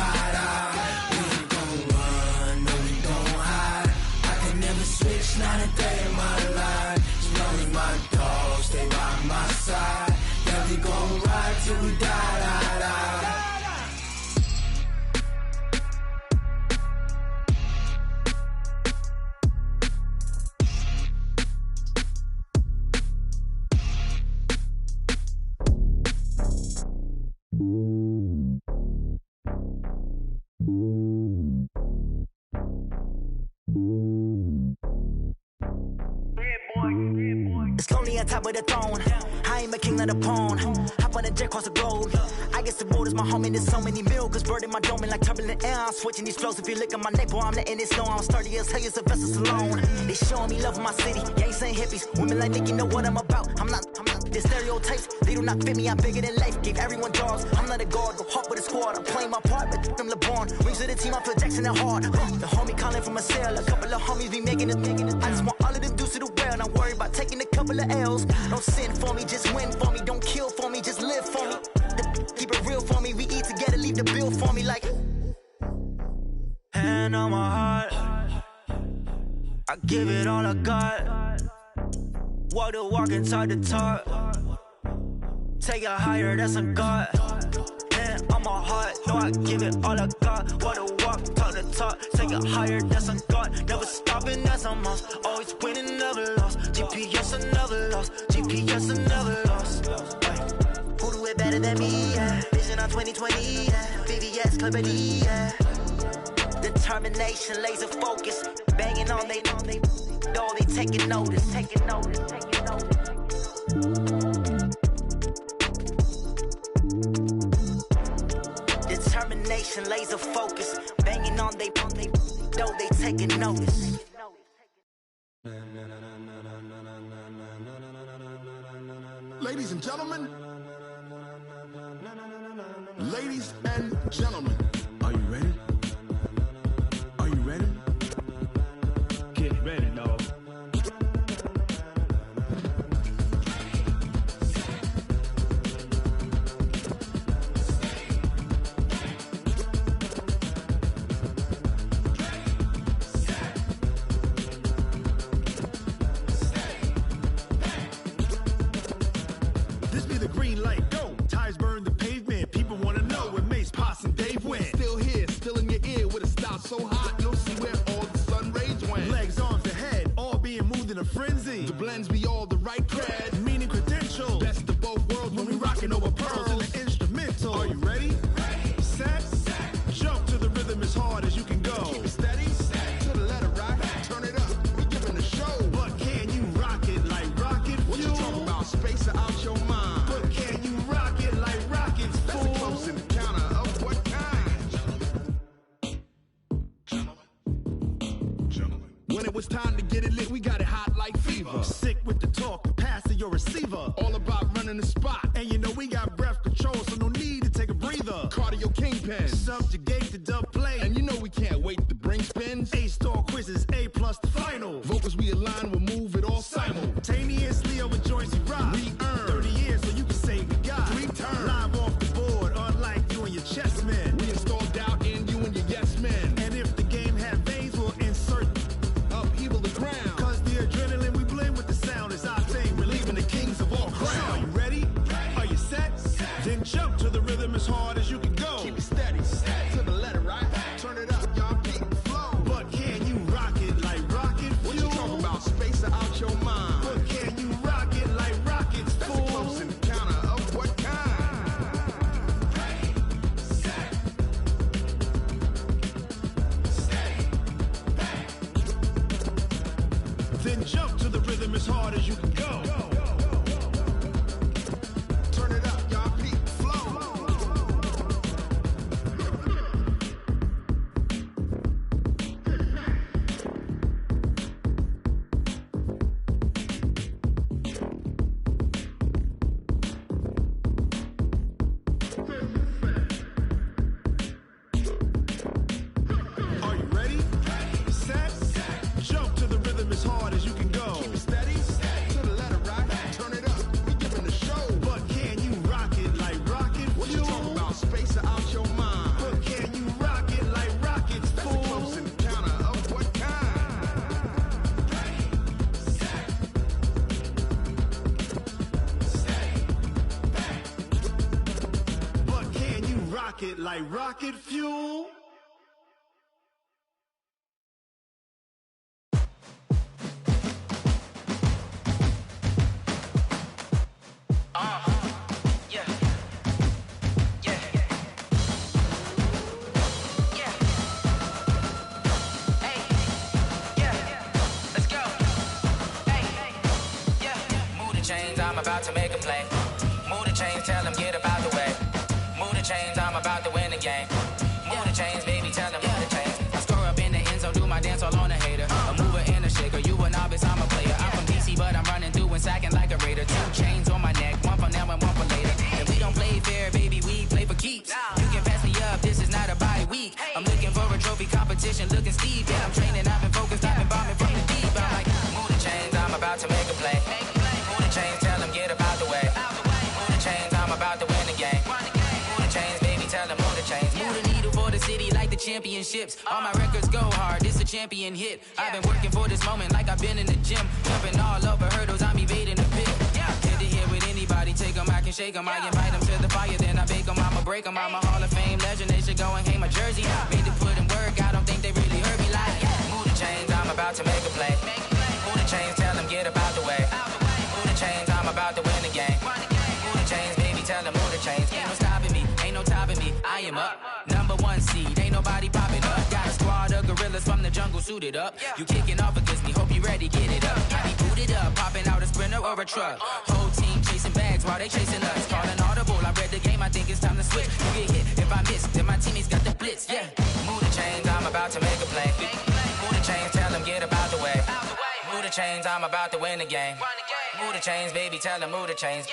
We ain't gon' run, no we don't hide. I can never switch, not a day in my life. As long as my dogs, they by my side. Yeah, we gon' ride till we die. It's lonely on top of the throne. I ain't a king of the pawn. Hop on a jet across the globe. I guess the road is my home and there's so many milkers bird in my dome and like turbulent air. I'm switching these flows. If you look at my neck, boy, I'm letting it snow. I'm sturdy as hell, it's a vessel alone. They showing me love in my city. Gangs ain't hippies. Women like Nicky know what I'm about. I'm not the stereotypes. They do not fit me. I'm bigger than life. Gave everyone dogs. I'm not a guard. Go hard with a squad. I'm playing my part, but them LeBron. Rings of the team. I feel Jackson and hard. The homie calling from a cell. A couple of homies be making it. I just want all of them dudes to the well. Not worry about taking a couple of L's. Don't sin for me, just win for me. Don't kill for me, just live for me. Keep it real for me. We eat together, leave the bill for me like. Hand on my heart, I give it all I got. Walk the walk and talk the talk. Take it higher, that's a God. Hand on my heart, no, I give it all I got. Walk the walk, talk the talk. Take it higher, that's a God. Never stopping, that's a must. Always winning, never lost. GPS, I never lost. GPS, I never lost. Who do it better than me? Yeah. Vision on 2020, yeah. VVS, Clippity, yeah. Determination, laser focus. Banging on they know they taking notice. Determination, laser focus. Banging on they know they taking notice. Ladies and gentlemen, ladies and gentlemen, are you ready? Are you ready? Get ready, dog. This be the green light, go. Tires burn the pavement, people wanna know what When it was time to get it lit, we got it hot like fever. Sick with the talk, passing your receiver. All about running the spot. And you know we got breath control, so no need to take a breather. Cardio kingpin. Subjugate the dub play. And you know we can't wait to bring spins. A-star quizzes, A+ the final. Vocals we align, we'll move it all simultaneously over joints we rock. We earn 30 years, so you can say we got 3 turns. Live off the board, unlike you and your chess men. We install doubt in you and your yes men. And if the game had veins, we'll insert upheaval the ground. Cause the adrenaline we blend with the sound is our thing, relieving the kings of all crowns. So are you ready? Are you set? Then jump to the rhythm as hard as you can go. Keep it steady, to the letter, right? Turn it up, y'all, keep the flow. But can you rock it like rocket fuel? What you talking about? Space out your mind. But can you rock it like rockets, fool? That's a close encounter of what kind? Ready, set, steady, back. Then jump to the rhythm as hard as you can go. Turn it up, y'all, keep the flow. Are you ready? Set, jump to the rhythm as hard as you can go. Keep it steady, to the letter, right? Turn it up, we giving the show. But can you rock it like rocket fuel? What you talking about? Space out your mind. But can you rock it like rockets, That's fool? a close encounter of what kind? Ready, set, steady, back. But can you rock it like rocket fuel? I'm about to make a play. Move the chains, tell them get about the way. Move the chains, I'm about to win the game. Move the chains, baby, tell them move the chains. I score up in the end zone, do my dance all on a hater. A mover and a shaker, you a novice, I'm a player. I'm from DC, but I'm running through and sacking like a raider. 2 chains on my neck, one for now and one for later. And we don't play fair, baby, we play for keeps. You can pass me up, this is not a bye week. I'm looking for a trophy competition, looking steep. Yeah, I'm training, I've been focused, I've been bombing from the deep. I'm like, move the chains, I'm about to make a play. Move the chains, tell them get about the way. Move the chains, I'm about to win the game. Move the chains, baby, tell them move the chains. Move the needle for the city like the championships. All my records go hard, this a champion hit. I've been working for this moment like I've been in the gym. Jumping all over hurdles, I'm evading the pit. Head to head with anybody, take them, I can shake them. I invite them to the fire, then I bake them, I'ma break them. I'm a Hall of Fame legend, they should go and hang my jersey. Made to put in work, I don't think they really heard me like, move the chains, I'm about to make a play. Move the chains, tell them get about the way. Move the chains, I'm about to win the game. Move the chains, baby, tell them move the chains. Ain't no stopping me, ain't no topping me, I am up. Number 1 seed, ain't nobody popping up. Got a squad of gorillas from the jungle suited up. You kicking off against me, hope you ready, get it up. I be booted up, popping out a sprinter or a truck. Whole team chasing bags while they chasing us. Calling audible, I read the game, I think it's time to switch. You get hit, if I miss, then my teammates got the blitz, yeah. Move the chains, I'm about to make a play. Move the chains, tell them get about the way. Move the chains, I'm about to win the game. Move the chains, baby, tell them move the chains.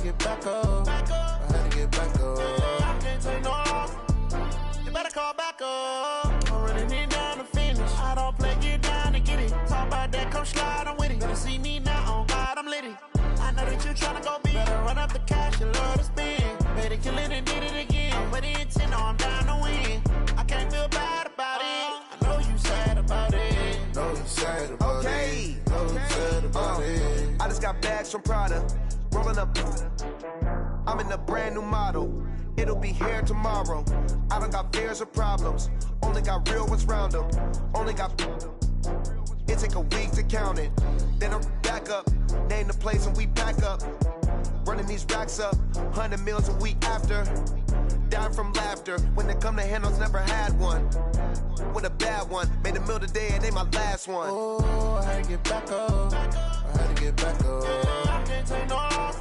Get back up. I had to get back up. I can't take no loss. You better call back up. I'm running it down to finish. I don't play, get down to get it. Talk about that, come slide, I'm with it. Better see me now, on God, I'm litty. I know that you tryna go big. Better run up the cash, you love to spend. Better kill it and did it again. I'm with the intent, no, I'm down to win. I can't feel bad about it. I know you sad about it. Know you sad about it. Know you sad about it. I just got bags from Prada. Rolling up, I'm in a brand new model. It'll be here tomorrow. I don't got fears or problems. Only got real ones round them. Only got. It take a week to count it. Then I'm back up. Name the place and we pack up. Running these racks up. 100 meals a week after. Down from laughter. When they come to handles, never had one. When with a bad one. Made a meal today and they my last one. Oh, I had to get back up. I had to get back up. I can't take no loss.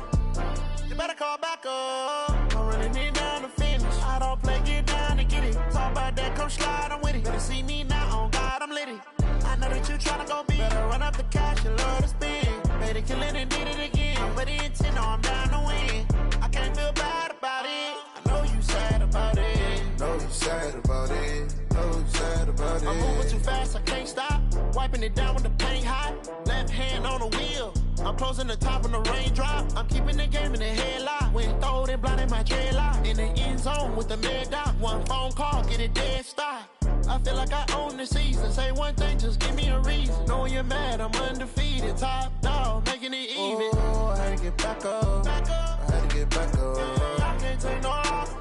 You better call back up. I'm running it down to finish. I don't play, get down and get it. Talk about that, come slide, I'm with it. Better see me now, on God, I'm litty. I know that you tryna go big. Better run up the cash, you love to spend. Made it, kill it, and did it again. But the intent, no, I'm down to win. I can't feel bad about it. I know you sad about it. Know you sad about it. Know you sad about it. I'm moving too fast, I can't stop. Wiping it down with the paint hot. Left hand on the wheel. I'm closing the top when the raindrop. I'm keeping the game in the headlock. When throwed and blinded my dreadlock. In the end zone with the mad dot. One phone call, get it dead stop. I feel like I own the season. Say one thing, just give me a reason. Knowing you're mad, I'm undefeated. Top dog, making it even. Oh, I had to get back up. I had to get back up. I can't take no loss.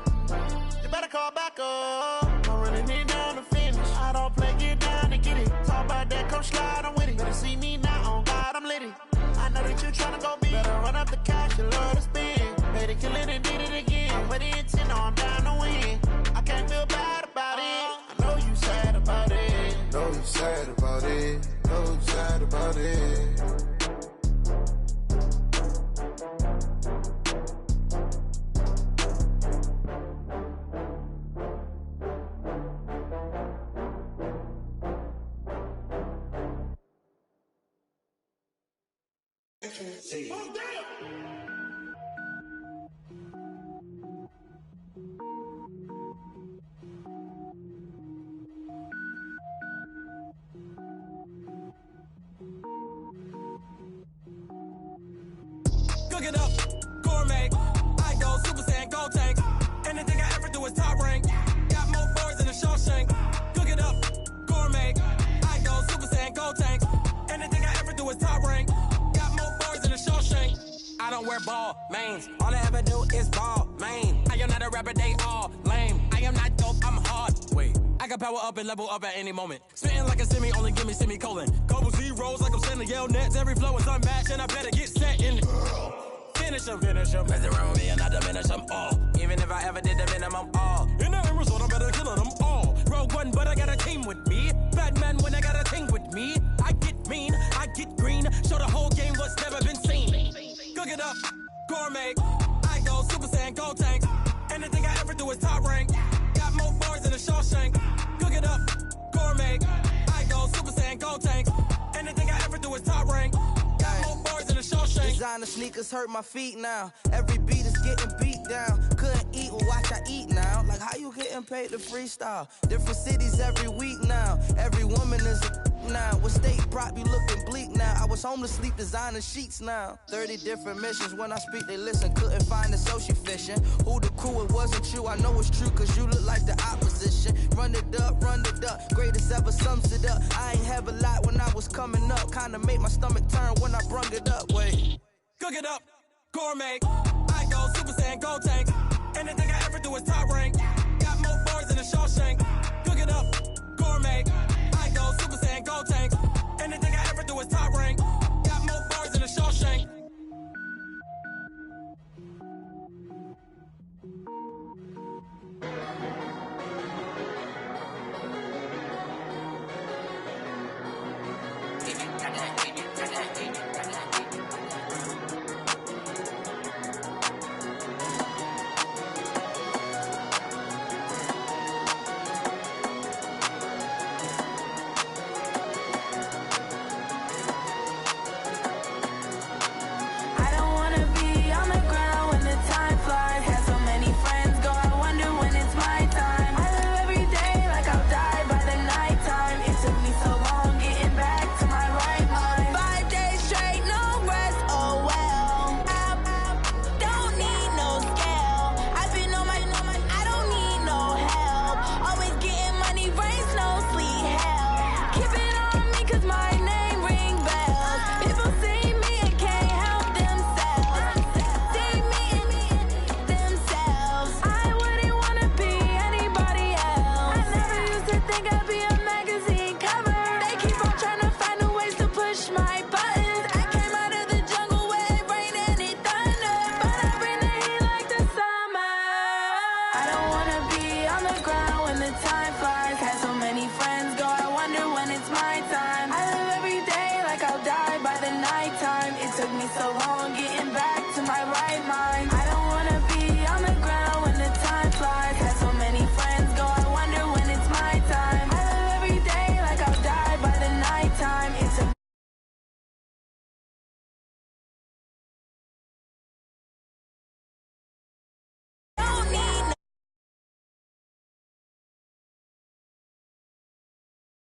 You better call back up. I'm running it down to finish. I don't play, get down and get it. Talk about that, come slide, I'm with it. Better see me now, on God, I'm litty. I know that you tryna go big. Better run up the cash, you love to spend. Made it, kill it, and did it again. But the intent, no, I'm down to win. I can't feel bad about it. I know you sad about it. Know you sad about it. Know you sad about it. Cook it up, gourmet. I go Super Saiyan, go tank. Anything I ever do is top rank. Got more boards than a Shawshank. Cook it up, gourmet. I go Super Saiyan, go tank. Anything I ever do is top rank. Got more boards than a Shawshank. I don't wear ball mains. All I ever do is ball main. I am not a rapper, they all lame. I am not dope, I'm hard. Wait, I can power up and level up at any moment. Spitting like a semi, only give me semicolon. Couple zeros like I'm sending yell nets. Every flow is unmatched and I better get set in. Finish them. Mess around with me and I diminish them all. Even if I ever did the minimum all. In the end result, I'm better killing them all. Rogue One, but I got a team with me. Batman when I got a team with me. I get mean, I get green. Show the whole game what's never been seen. Cook it up, gourmet. I go Super Saiyan, go tank. Anything I ever do is top rank. Got more bars than a Shawshank. Cook it up, gourmet. I go Super Saiyan, go tank. Anything I ever do is top rank. Got more bars than a Shawshank. Designer sneakers hurt my feet now. Every beat is getting beat down. Couldn't eat, well watch I eat now. Like how you getting paid to freestyle? Different cities every week now. Every woman is a now. With state prop, you looking bleak now. I was home to sleep designing sheets now. 30 different missions. When I speak, they listen. Couldn't find the social fishing. Who the crew, it wasn't you. I know it's true, cause you look like the opposition. Run it up. Greatest ever sums it up. I ain't have a lot when I was coming up. Kinda made my stomach turn when I brung it up. Wait. Cook it up, gourmet. I go Super Saiyan, go tank. Anything I ever do is top rank. Got more bars than a Shawshank. Cook it up, gourmet. I go Super Saiyan, go tank. Anything I ever do is top rank. Got more bars than a Shawshank. think I'd be a